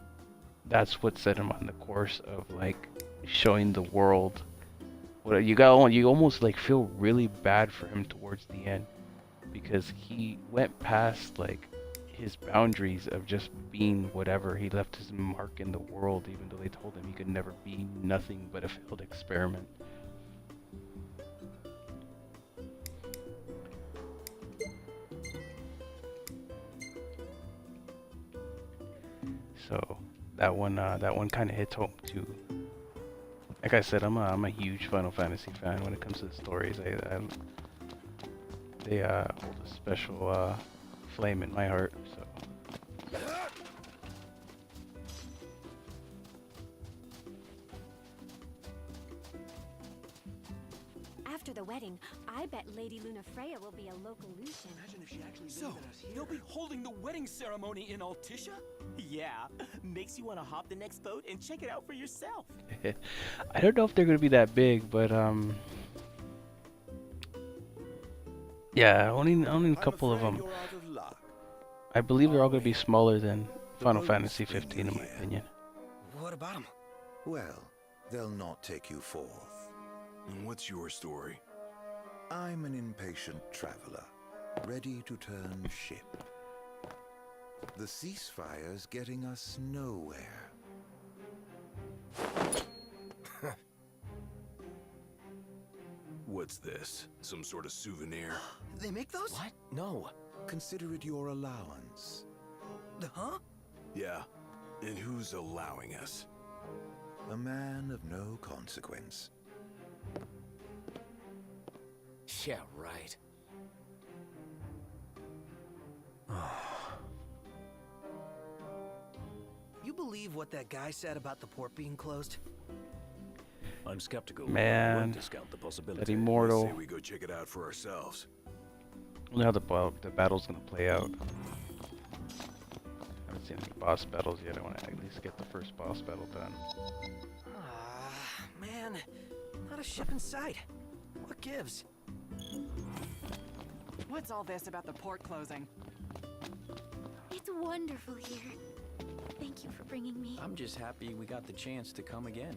that's what set him on the course of like showing the world what you almost like feel really bad for him towards the end, because he went past like his boundaries of just being whatever. He left his mark in the world even though they told him he could never be nothing but a failed experiment. So that one kind of hits home too. Like I said, I'm a huge Final Fantasy fan when it comes to the stories. They hold a special flame in my heart. So. After the wedding, I bet Lady Lunafreya will be a local Lucian. Imagine if she actually so, you'll be holding the wedding ceremony in Altisha? Yeah, makes you want to hop the next boat and check it out for yourself. I don't know if they're gonna be that big, but yeah, only a couple of them. I believe they're all gonna be smaller than Final Fantasy 15 in my opinion. What about them? Well, they'll not take you forth. And what's your story? I'm an impatient traveler, ready to turn ship. The ceasefire's getting us nowhere. What's this? Some sort of souvenir? They make those? What? No. Consider it your allowance. Huh? Yeah. And who's allowing us? A man of no consequence. Yeah, right. You believe what that guy said about the port being closed? I'm skeptical. I Man, won't discount the possibility. that immortal. I say we go check it out for ourselves. We'll know how the battle's gonna play out. I haven't seen any boss battles yet. I want to at least get the first boss battle done. Man, not a ship in sight. What gives? What's all this about the port closing? It's wonderful here. Thank you for bringing me. I'm just happy we got the chance to come again.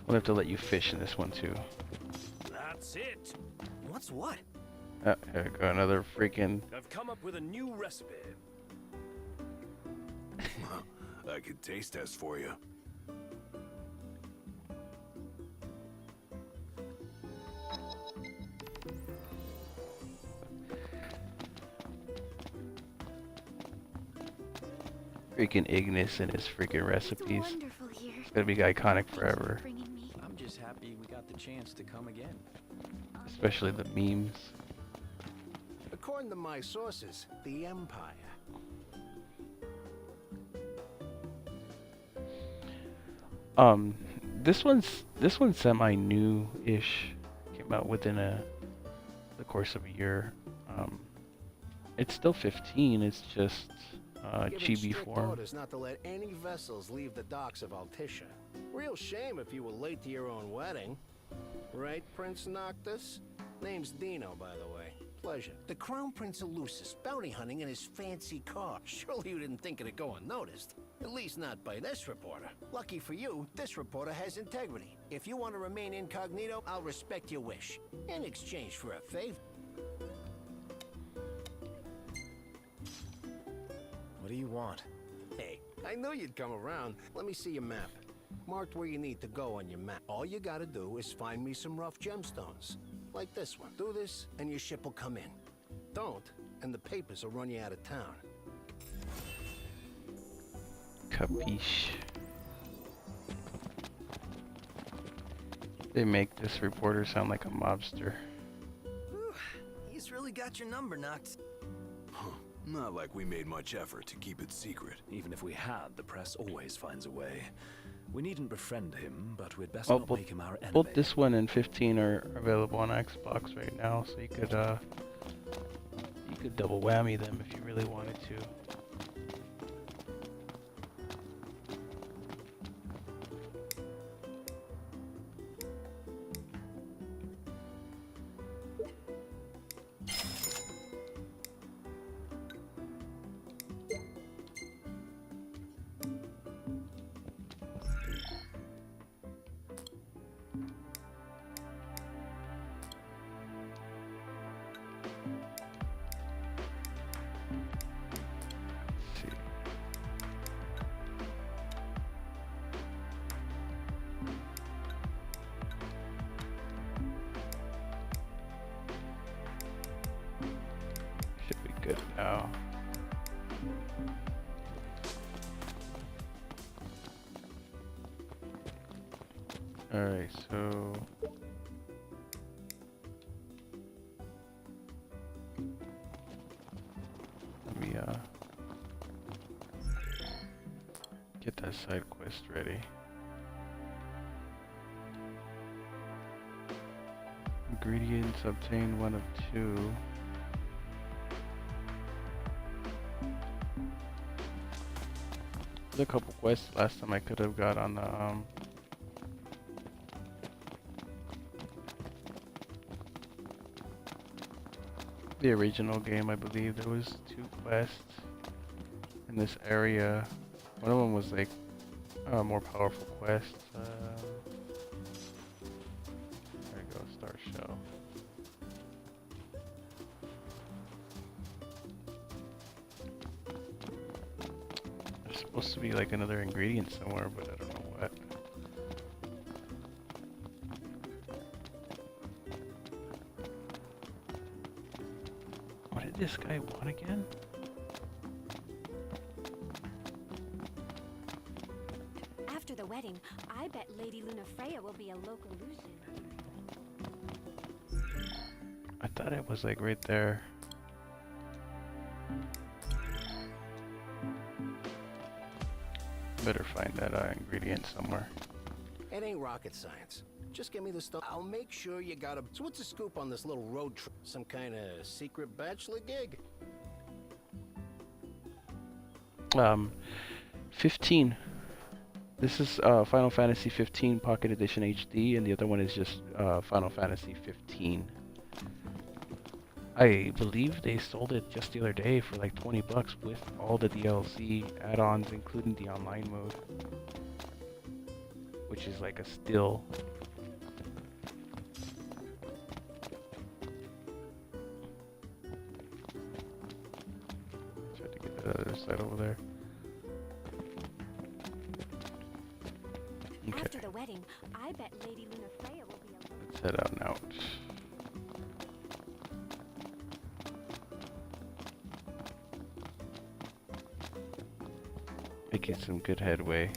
We'll have to let you fish in this one too. That's it. What's what? Here we go, another freaking. I've come up with a new recipe. I could taste test for you. Freaking Ignis and his freaking recipes. It's wonderful here. It's gonna be iconic forever. I'm just happy we got the chance to come again. Especially the memes. According to my sources, the Empire. This one's semi-new-ish. Came out within the course of a year. It's still 15. It's just Given chibi strict form. orders not to let any vessels leave the docks of Altisha. Real shame if you were late to your own wedding. Right, Prince Noctis? Name's Dino, by the way. Pleasure. The Crown Prince of Lucis, bounty hunting in his fancy car. Surely you didn't think it'd go unnoticed. At least not by this reporter. Lucky for you, this reporter has integrity. If you want to remain incognito, I'll respect your wish. In exchange for a favor. What do you want? Hey, I knew you'd come around. Let me see your map. Marked where you need to go on your map. All you gotta do is find me some rough gemstones. Like this one. Do this, and your ship will come in. Don't, and the papers will run you out of town. Capiche. They make this reporter sound like a mobster. Whew, he's really got your number, Nox. Not like we made much effort to keep it secret. Even if we had, the press always finds a way. We needn't befriend him, but we'd best Oh, not both, make him our enemy. both this one and 15 are available on Xbox right now, so you could double whammy them if you really wanted to. Should be good now. Alright, so let me get that side quest ready. Ingredients obtained 1 of 2. There's a couple quests last time I could have got on the original game. I believe there was 2 quests in this area. One of them was like a more powerful quest. There we go, Star Shell. There's supposed to be like another ingredient somewhere, but I don't know what. this guy won again? After the wedding, I bet Lady Lunafreya will be a local Lucian. I thought it was like right there. Better find that ingredient somewhere. It ain't rocket science. Just give me the stuff. I'll make sure you got a... So what's the scoop on this little road trip? Some kind of secret bachelor gig? 15. This is Final Fantasy 15 Pocket Edition HD, and the other one is just Final Fantasy 15. I believe they sold it just the other day for like 20 bucks with all the DLC add-ons, including the online mode, which is like a steal. Try to get the other side over there. Okay. After the wedding, I bet Lady Lunafreya will be a local. Let's head out and out. Making some good headway.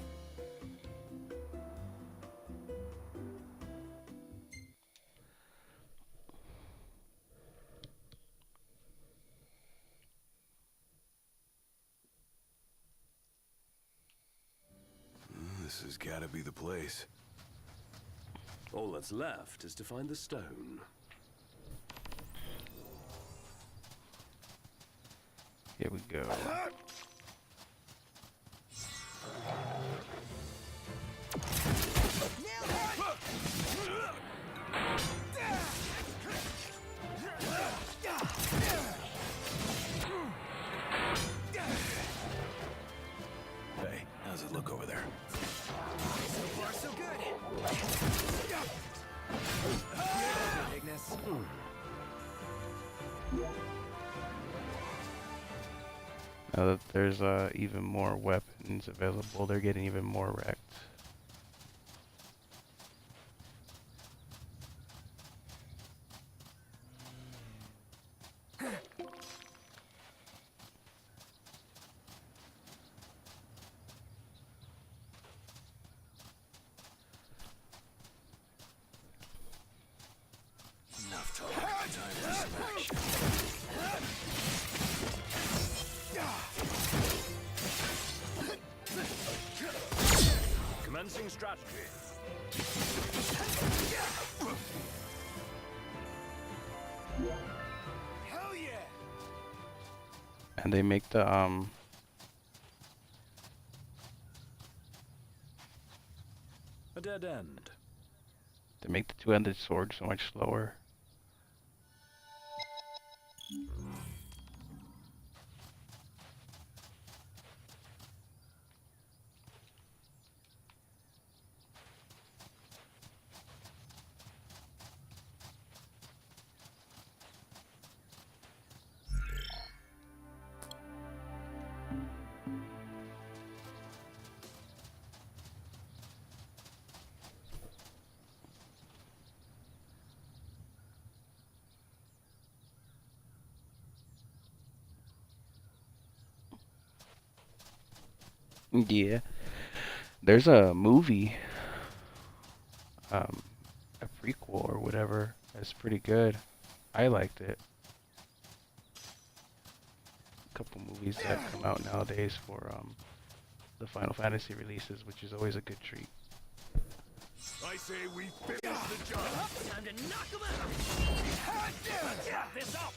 This has got to be the place. All that's left is to find the stone. Here we go. Hey, how's it look over there? So far, so good. Ignis. Now that there's even more weapons available, they're getting even more wrecked. Enough talk. Time for some action. Commencing strategy. Hell yeah! And they make the A dead end. they make the two-handed sword so much slower. Yeah. There's a movie, a prequel or whatever. That's pretty good. I liked it. A couple movies that come out nowadays for the Final Fantasy releases, which is always a good treat. I say we finish the job. Time to knock him out! Let's wrap this up!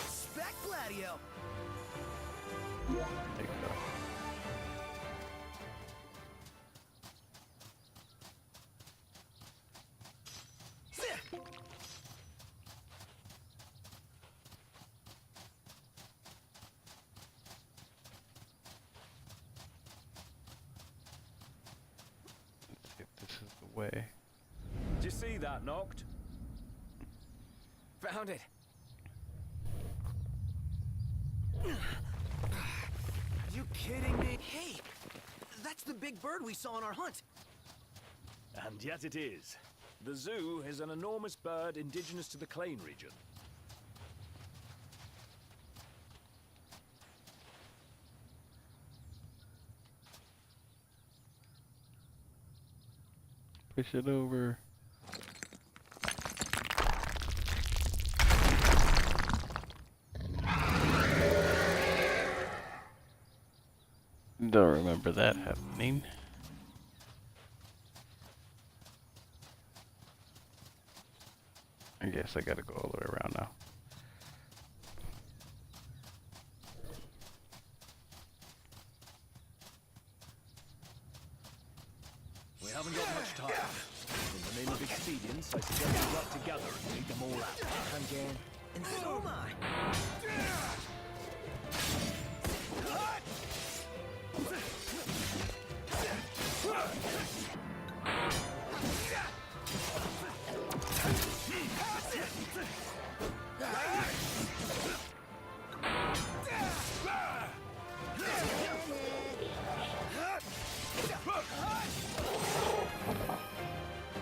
Spec Gladio! There you go. Let's see if this is the way. Did you see that, Noct? Found it. That's the big bird we saw in our hunt. And yet it is. The zoo is an enormous bird indigenous to the Clain region. Push it over. Don't remember that happening. I guess I gotta go all the way around now. We haven't got much time. In the name of expedience, I suggest we work together and take them all out. I'm game. And so am I.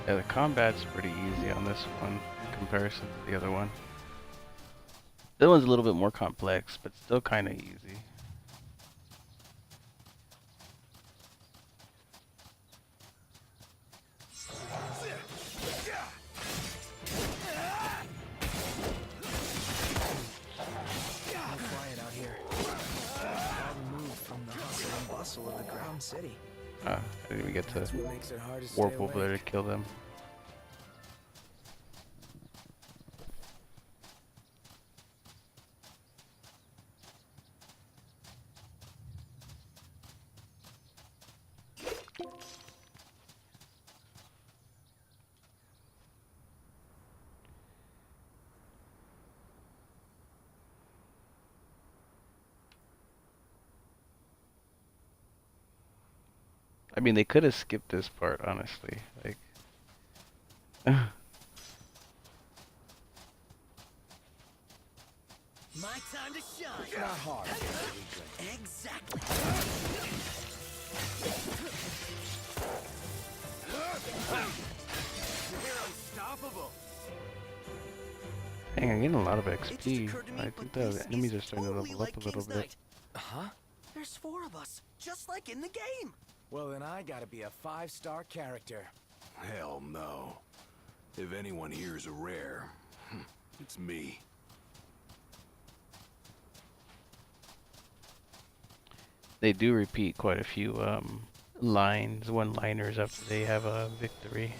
Yeah, the combat's pretty easy on this one in comparison to the other one. The other one's a little bit more complex, but still kind of easy. Quiet out here. Far removed from the hustle and bustle of the ground city. I didn't even get to That's what makes it hard to stay warp over there to awake. kill them. I mean, they could have skipped this part, honestly. Like, My time to shine. Not hard. Exactly. You're unstoppable. dang, I'm getting a lot of XP. I think the enemies are starting to level up a little bit. Huh? There's 4 of us, just like in the game. Well, then I gotta be a 5-star character. Hell no. If anyone here is a rare, it's me. They do repeat quite a few lines, one-liners after they have a victory.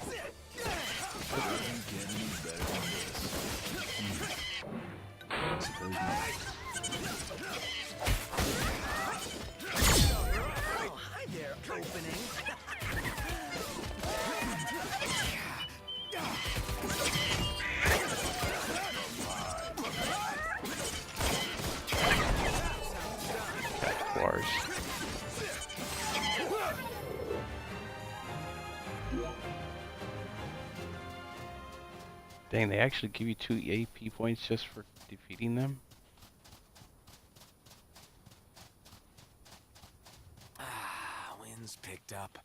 Oh, hi there, opening. Wars. Dang, they actually give you 2 AP points just for defeating them? Wind's picked up.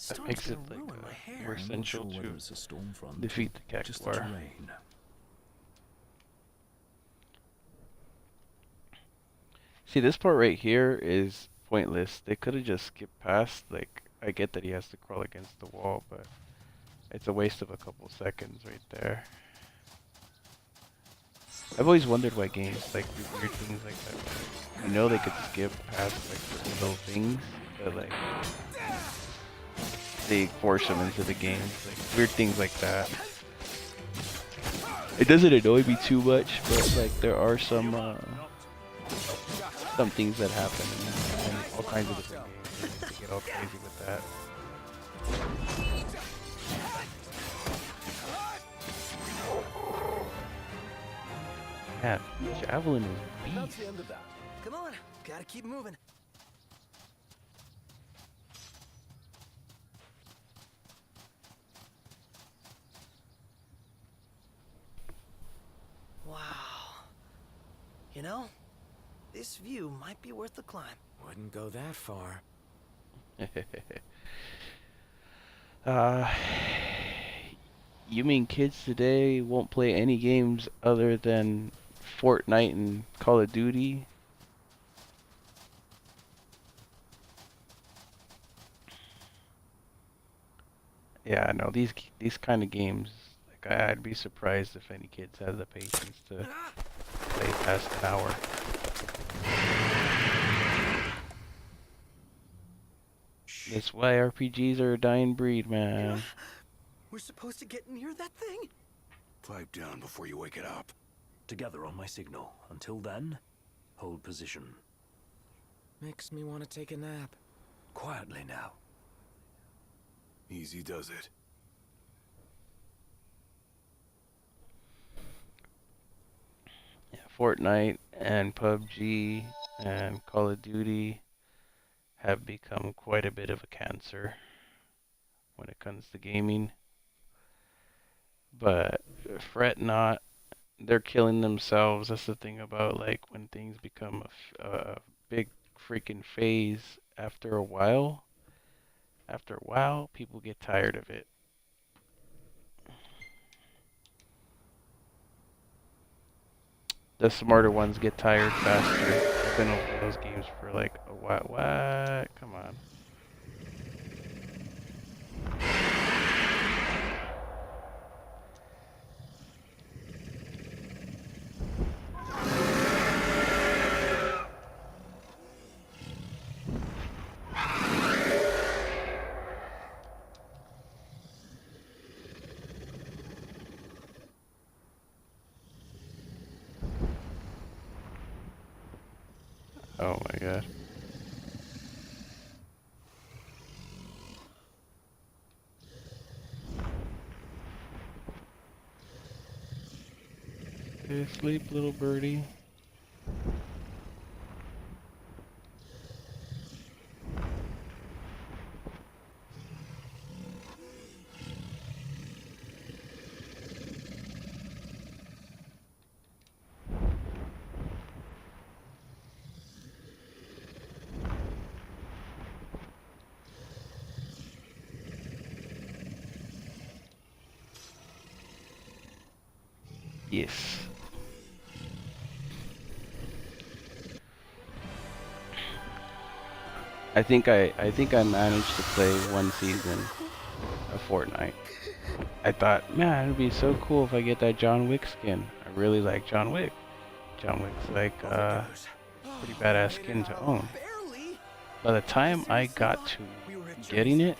That makes it like more essential to defeat the Cactuar. See, this part right here is pointless. They could have just skipped past, like, I get that he has to crawl against the wall, but it's a waste of a couple seconds right there. I've always wondered why games like do weird things like that. I know they could skip past like certain little things, but like they force them into the games, like weird things like that. It doesn't annoy me too much, but like there are some things that happen in all kinds of different games. They get all crazy with that. Man, Javelin is beast. That's the end of that. Come on, gotta keep moving. Wow. You know, this view might be worth the climb. Wouldn't go that far. uh, you mean kids today won't play any games other than Fortnite and Call of Duty? Yeah, no, these kind of games, like I'd be surprised if any kids have the patience to play past an hour. That's why RPGs are a dying breed, man. We're supposed to get near that thing? Pipe down before you wake it up. Together on my signal. Until then, hold position. Makes me want to take a nap. Quietly now. Easy does it. Yeah, Fortnite and PUBG and Call of Duty have become quite a bit of a cancer when it comes to gaming. But fret not, they're killing themselves. That's the thing about like when things become a big freaking phase. After a while, people get tired of it. The smarter ones get tired faster. I've been over those games for like a while. What? Come on. Oh my god. Hey, sleep, little birdie. Yes. I think I managed to play one season of Fortnite. I thought, man, it'd be so cool if I get that John Wick skin. I really like John Wick. John Wick's like pretty badass skin to own. By the time I got to getting it,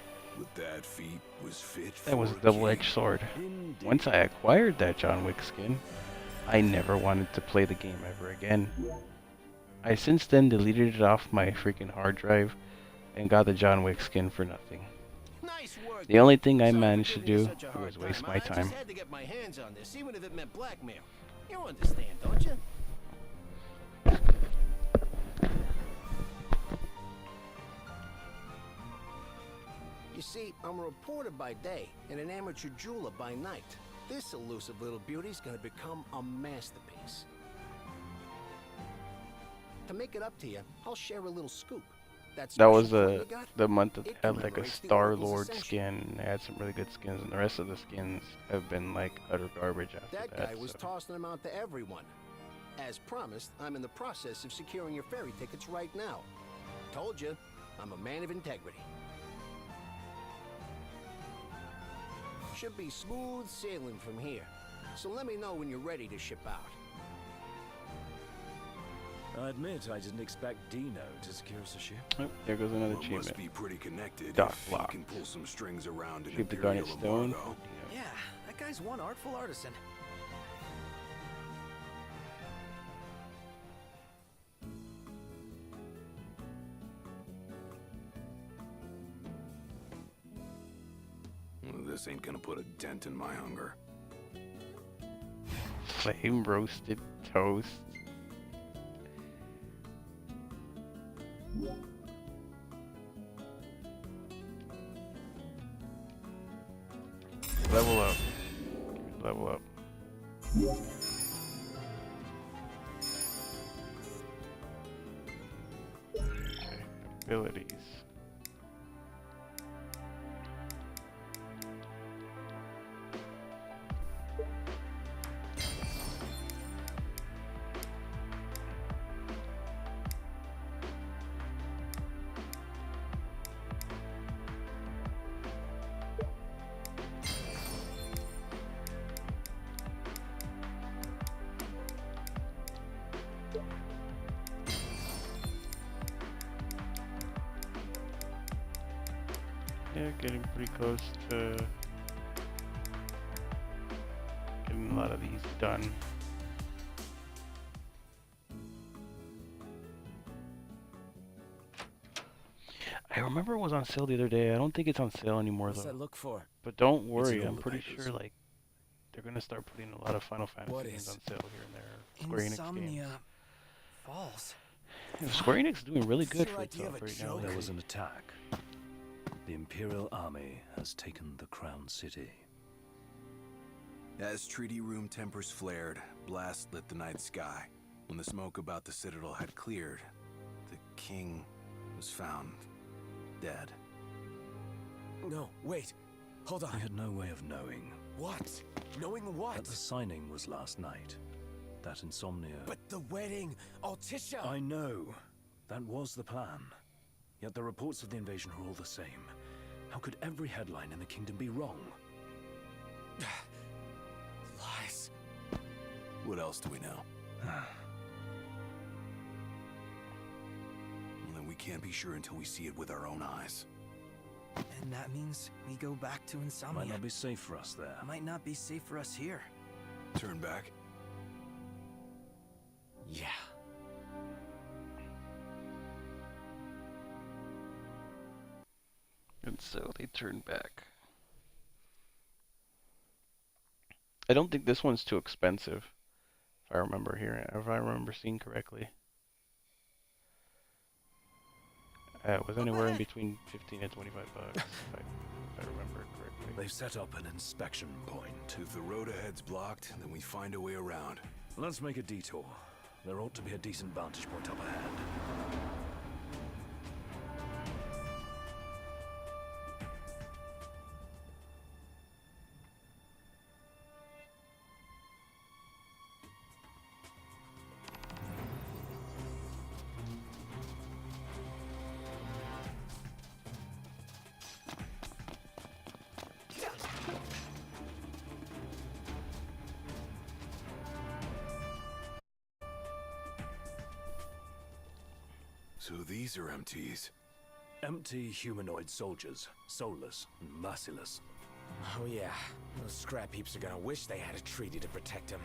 that was a double-edged sword. Once I acquired that John Wick skin, I never wanted to play the game ever again. I since then deleted it off my freaking hard drive and got the John Wick skin for nothing. The only thing I managed to do was waste my time. I just had to get my hands on this, even if it meant blackmail. You understand, don't you? You see, I'm a reporter by day and an amateur jeweler by night. This elusive little beauty's gonna become a masterpiece. To make it up to you, I'll share a little scoop. That was the month that they had like a Star-Lord skin. They had some really good skins, and the rest of the skins have been like utter garbage after that. That guy was tossing them out to everyone. As promised, I'm in the process of securing your ferry tickets right now. Told you, I'm a man of integrity. Should be smooth sailing from here. So let me know when you're ready to ship out. I admit I didn't expect Dino to secure us a ship. Oh, there goes another achievement. Must be pretty connected. Dock if block. he can pull some strings around an Keep the Imperial Garnet Stone. embargo. Yeah, that guy's one artful artisan. This ain't gonna put a dent in my hunger. Flame roasted toast. Level up. Level up. Okay. Abilities. Yeah, getting pretty close to getting a lot of these done. I remember it was on sale the other day. I don't think it's on sale anymore What's though. that look for? But don't in worry, all I'm the pretty papers. sure like they're gonna start putting a lot of Final Fantasy games on sale here and there. Square Enix Insomnia games. Falls. You know, Square Enix is doing really good Your for idea of itself a right now. joke? There was an attack. The Imperial Army has taken the Crown City. As treaty room tempers flared, blast lit the night sky. When the smoke about the Citadel had cleared, the king was found dead. No, wait. Hold on. We had no way of knowing. What? Knowing what? That the signing was last night. That Insomnia... But the wedding, Altissia! I know. That was the plan. Yet the reports of the invasion are all the same. How could every headline in the kingdom be wrong? Lies. What else do we know? Well, then we can't be sure until we see it with our own eyes. And that means we go back to Insomnia. Might not be safe for us there. Might not be safe for us here. Turn back? Yeah. And so they turned back. I don't think this one's too expensive, if I remember seeing correctly. It was anywhere in between 15 and 25 bucks, if I remember correctly. They've set up an inspection point. If the road ahead's blocked, then we find a way around. Let's make a detour. There ought to be a decent vantage point up ahead. So these are MTs. Empty humanoid soldiers, soulless and merciless. Oh yeah, those scrap heaps are gonna wish they had a treaty to protect them.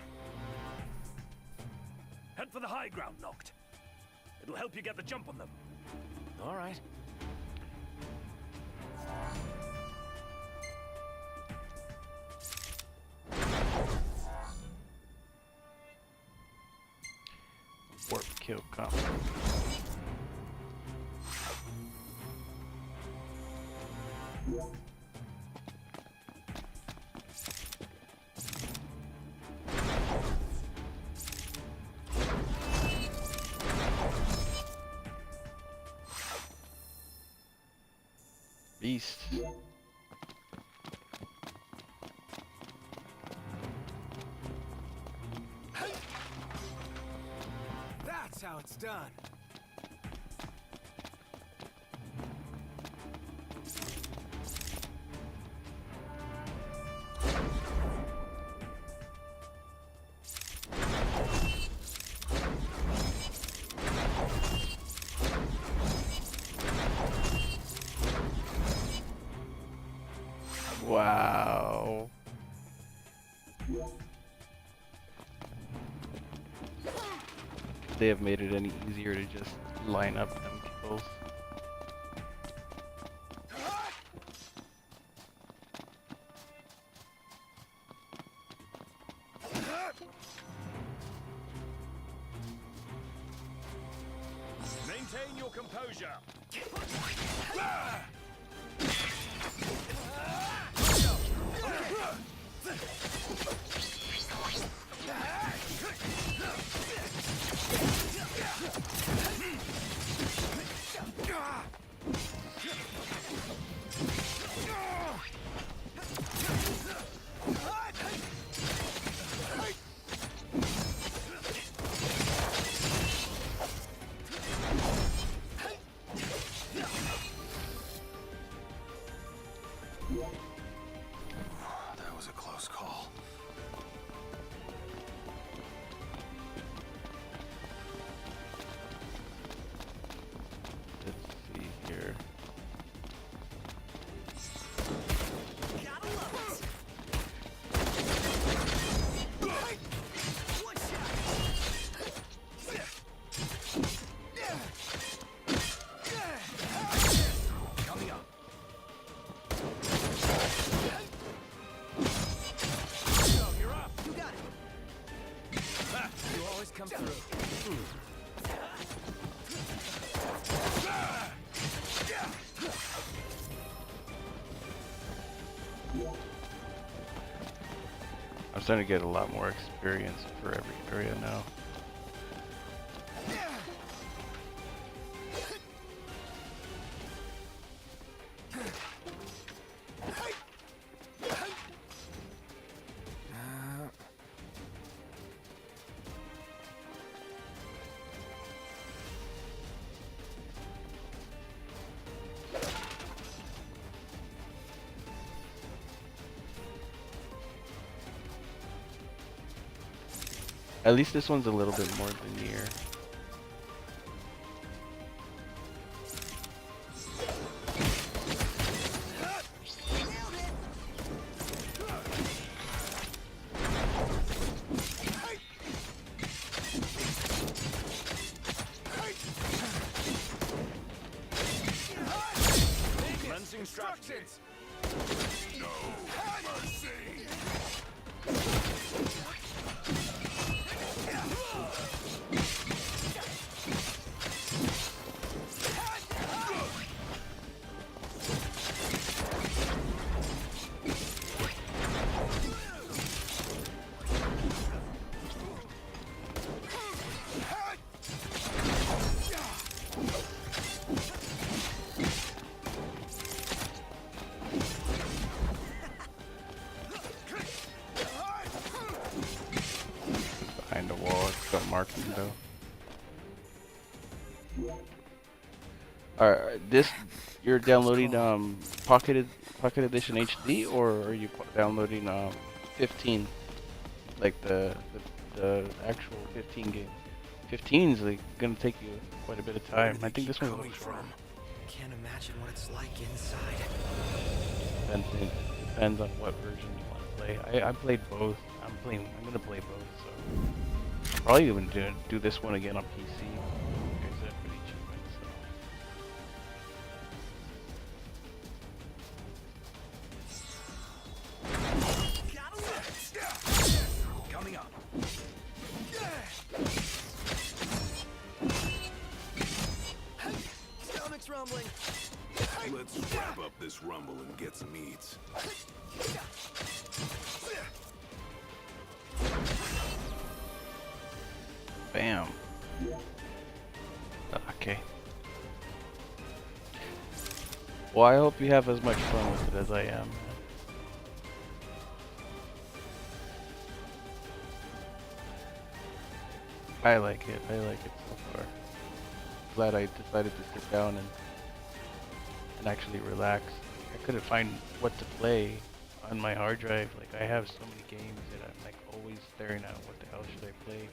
Head for the high ground, Noct. It'll help you get the jump on them. All right. Warp kill combo. Beast. That's how it's done. Wow. They have made it any easier to just line up them kills. Maintain your composure. starting to get a lot more experience for every area now. At least this one's a little bit more linear. Commencing instructions. No mercy. Behind the wall, it's got marking though. This you're downloading Pocket Edition HD, or are you downloading 15, like the actual 15 game? 15 is like gonna take you quite a bit of time. I think this one's a little shorter. Can't imagine what it's like inside. Depends on what version you want to play. I played both. I'm gonna play both. So I'm probably even do this one again on PC. Like I said, pretty cheap. Coming up. Stomach's rumbling. Let's wrap up this rumble and get some eats. Bam. Okay. Well, I hope you have as much fun with it as I am. I like it. I like it so far. Glad I decided to sit down and actually relax. I couldn't find what to play on my hard drive. Like, I have so many games that I'm like always staring at what the hell should I play.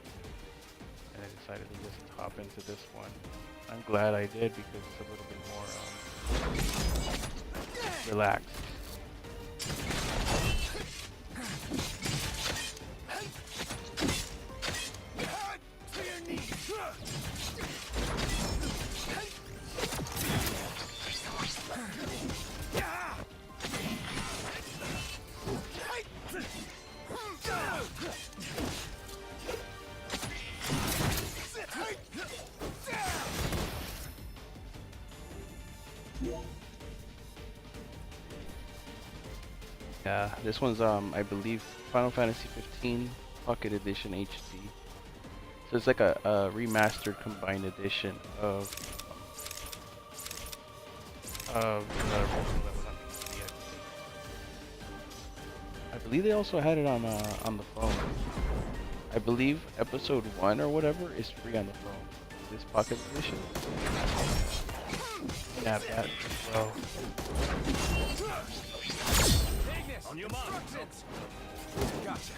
And I decided to just hop into this one. I'm glad I did because it's a little bit more relaxed. Yeah, this one's I believe Final Fantasy 15 Pocket Edition HD. So it's like a remastered combined edition of I believe they also had it on the phone. I believe episode 1 or whatever is free on the phone. This Pocket Edition. Yeah, that as well. On your mark. Gotcha.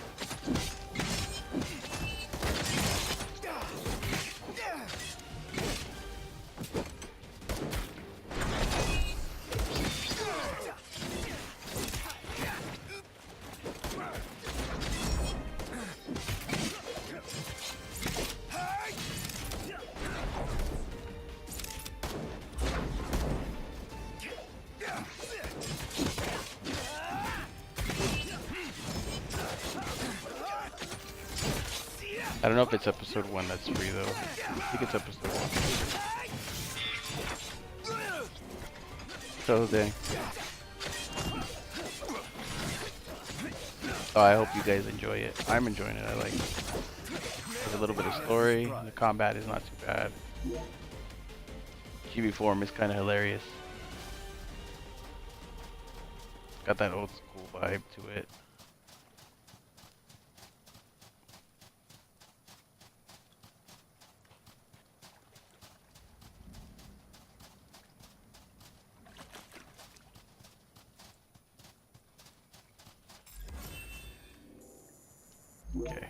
I don't know if it's episode 1 that's free though. I think it's episode 1. So dang. So I hope you guys enjoy it. I'm enjoying it. I like it. There's a little bit of story. The combat is not too bad. GB form is kind of hilarious. Got that old school vibe to it. Okay.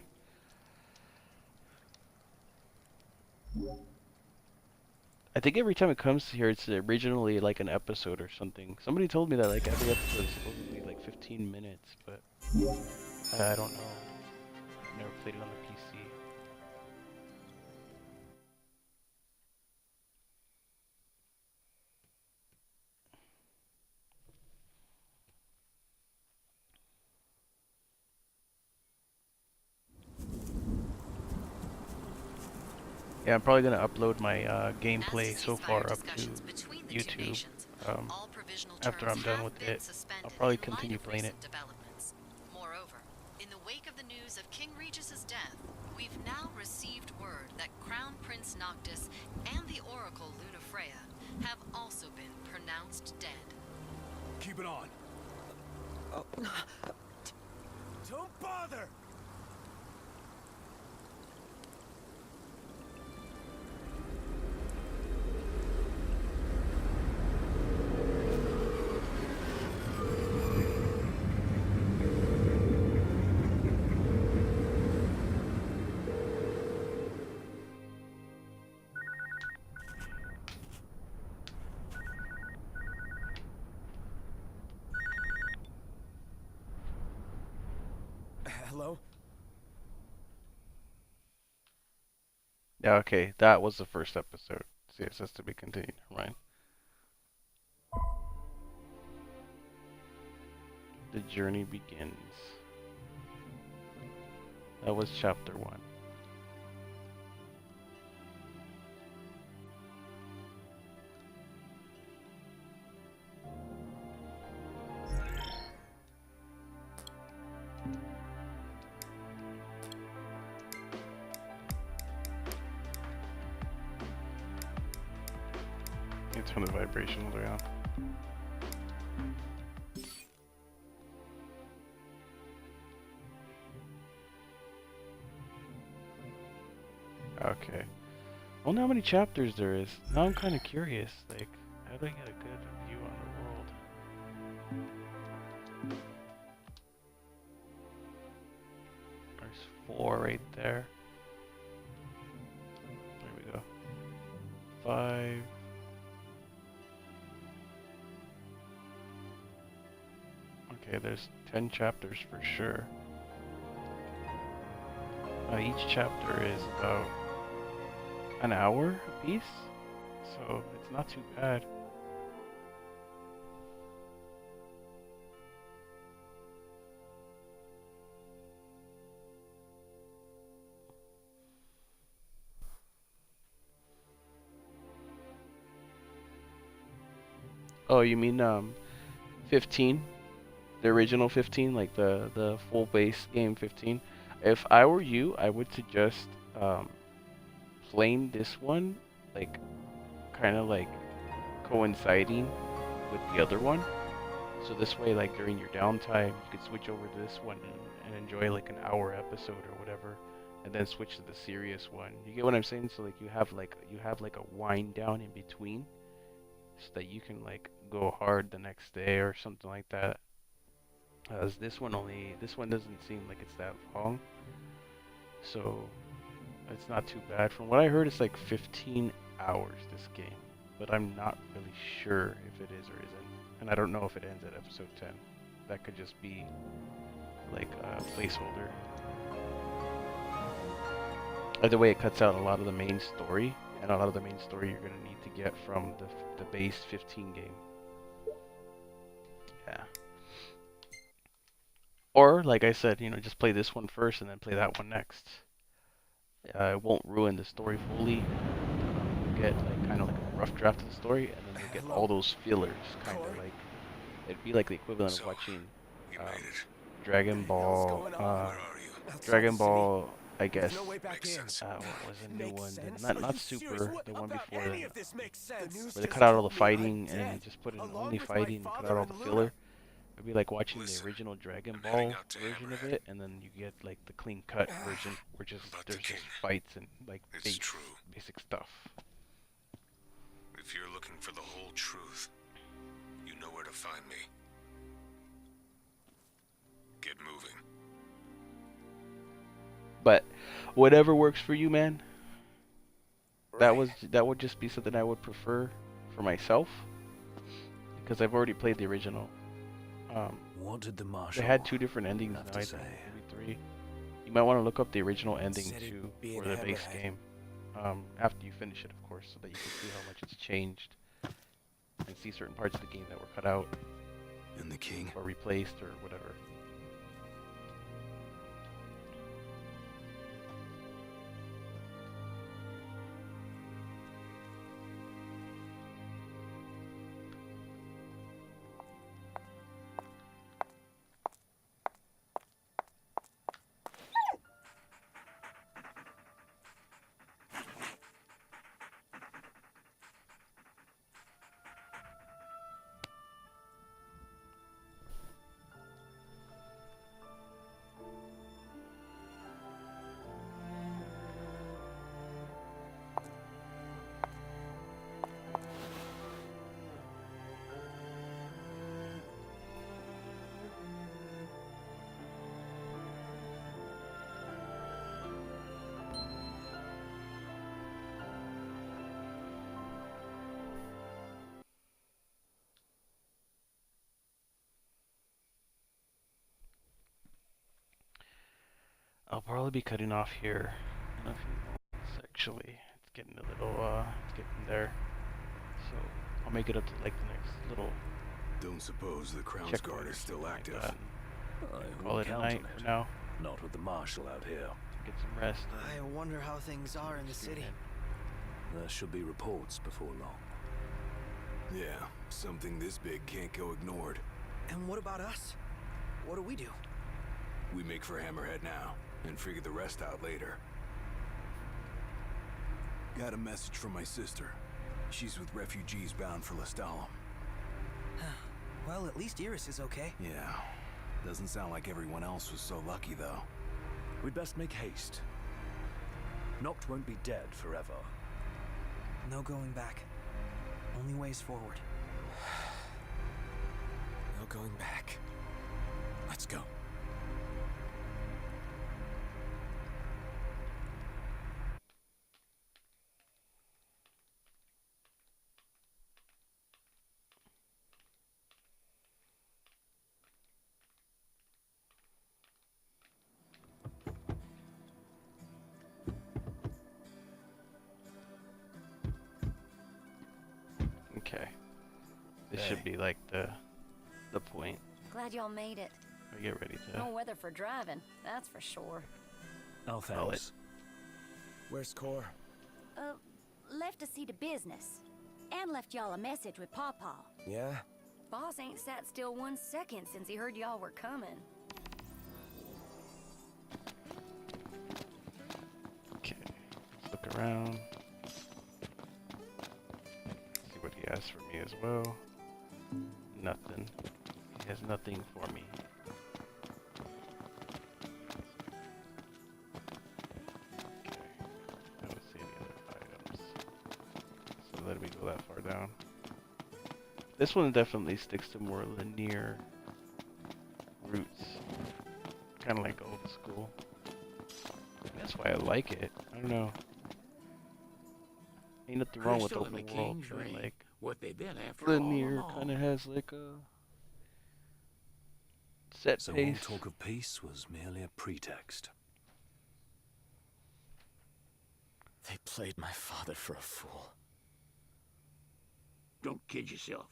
I think every time it comes here, it's originally like an episode or something. Somebody told me that like every episode is supposedly like 15 minutes, but I don't know. I've never played it on the PC. Yeah, I'm probably gonna upload my gameplay so far up to YouTube. After I'm done with it, I'll probably continue playing it. Moreover, in the wake of the news of King Regis's death, we've now received word that Crown Prince Noctis and the Oracle Lunafreya have also been pronounced dead. Keep it on. Oh. Don't bother! Hello? Yeah, okay, that was the first episode. CSS to be continued, right? The journey begins. That was chapter 1. Turn the vibration all the way on. Okay. I wonder how many chapters there is. Now I'm kind of curious. Like, how do I get a good view on the world? There's 4 right there. There we go. 5. Okay, there's 10 chapters for sure. Each chapter is about an hour a piece, so it's not too bad. Oh, you mean 15? The original 15, like the full base game 15. If I were you, I would suggest playing this one, like kind of like coinciding with the other one. So this way, like during your downtime, you could switch over to this one and enjoy like an hour episode or whatever, and then switch to the serious one. You get what I'm saying? So like you have like a wind down in between, so that you can like go hard the next day or something like that. As this one doesn't seem like it's that long, so it's not too bad. From what I heard, it's like 15 hours this game, but I'm not really sure if it is or isn't, and I don't know if it ends at episode 10. That could just be like a placeholder. Either way, it cuts out a lot of the main story, and a lot of the main story you're gonna need to get from the base 15 game. Yeah. Or, like I said, just play this one first and then play that one next. It won't ruin the story fully. You get like kind of like a rough draft of the story, and then you get all those fillers, kind of like it'd be like the equivalent of watching Dragon Ball, Dragon Ball, I guess. What was a new one? Not Super, the one before that, where they cut out all the fighting and just put in only fighting and cut out all the filler. It'd be like watching the original Dragon Ball version of it, and then you get like the clean cut version, where there's just fights and like basic stuff. If you're looking for the whole truth, you know where to find me. Get moving. But whatever works for you, man. That would just be something I would prefer for myself, because I've already played the original. What did the marshal They had 2 different endings now, I think, maybe 3. You might want to look up the original ending too for the base game. After you finish it, of course, so that you can see how much it's changed and see certain parts of the game that were cut out and the king or replaced or whatever. I'll probably be cutting off here in a few moments, actually. It's getting a little, it's getting there. So, I'll make it up to, like, the next little... Don't suppose the Crown's Guard is still active. Call it a night for now. Not with the marshal out here. Get some rest. I wonder how things are in the city. There should be reports before long. Yeah, something this big can't go ignored. And what about us? What do we do? We make for Hammerhead now, and figure the rest out later. Got a message from my sister. She's with refugees bound for Lestalem. Well, at least Iris is okay. Yeah. Doesn't sound like everyone else was so lucky, though. We'd best make haste. Noct won't be dead forever. No going back. Only ways forward. No going back. Let's go. Okay. This should be like the point. Glad y'all made it. I get ready to. No weather for driving, that's for sure. Oh, thanks. Where's Core? Left to see to business. And left y'all a message with Pawpaw. Yeah? Boss ain't sat still 1 second since he heard y'all were coming. Okay. Let's look around. See what he has for me as well. Nothing. He has nothing for me. Okay. I don't see any other items. So let me go that far down. This one definitely sticks to more linear routes. Kind of like old school. That's why I like it. I don't know. Ain't nothing wrong with open world, but like what they've been after linear kind of has like a set so pace. all talk of peace was merely a pretext. They played my father for a fool. Don't kid yourself.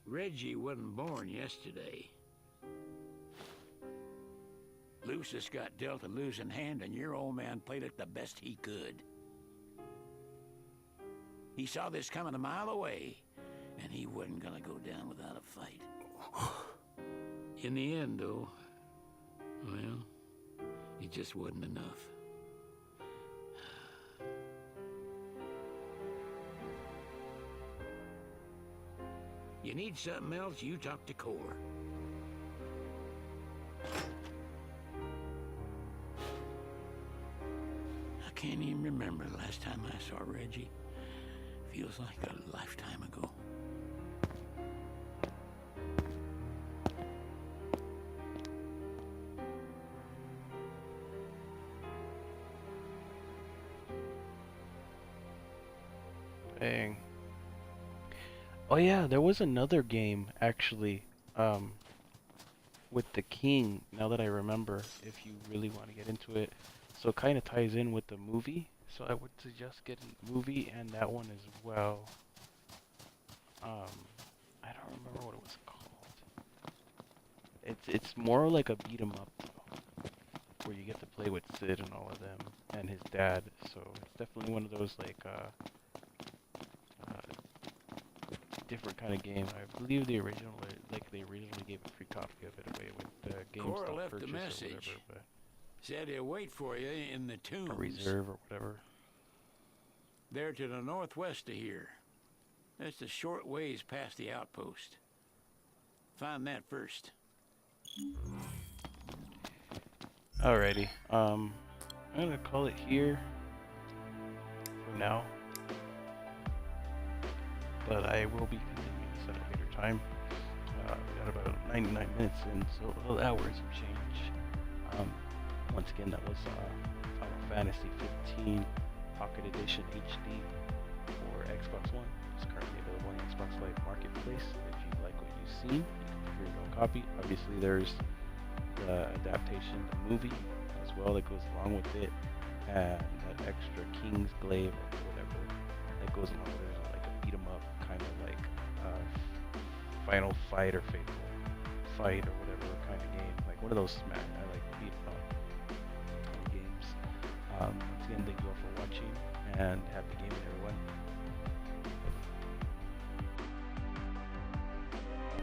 Reggie wasn't born yesterday. Lucius got dealt a losing hand, and your old man played it the best he could. He saw this coming a mile away, and he wasn't gonna go down without a fight. In the end, though, well, it just wasn't enough. You need something else, you talk to Core. I can't even remember the last time I saw Reggie. Feels like a lifetime ago. Dang. Oh yeah, there was another game actually, with the king. Now that I remember, if you really want to get into it, so it kind of ties in with the movie. So I would suggest getting the movie and that one as well. I don't remember what it was called. It's more like a beat 'em up though, where you get to play with Sid and all of them and his dad. So it's definitely one of those like different kind of game. I believe the original, like they originally gave a free copy of it away with the Cora GameStop left purchase a or message. whatever, but Said he'll wait for you in the tombs. a reserve or whatever. They're to the northwest of here. That's a short ways past the outpost. Find that first. Alrighty. I'm gonna call it here for now. But I will be continuing this at a later time. We got about 99 minutes in, so hours of change. Once again, that was Final Fantasy 15 Pocket Edition HD for Xbox One. It's currently available on the Xbox Live Marketplace. If you like what you've seen, you can pick your own copy. Obviously, there's the adaptation, the movie, as well that goes along with it, and that extra King's Glaive or whatever that goes along with it. Like a beat 'em up kind of like Final Fight or Fateful Fight or whatever kind of game. Like one of those smack. I like beat 'em up games. Once again, thank you all for watching and happy gaming, everyone.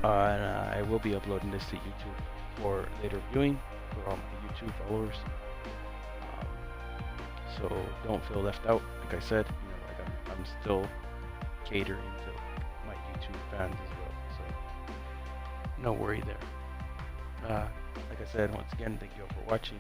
And I will be uploading this to YouTube for later viewing for all my YouTube followers. So don't feel left out. Like I said, you know, like I'm still catering to my YouTube fans as well. So no worry there. Like I said, once again, thank you all for watching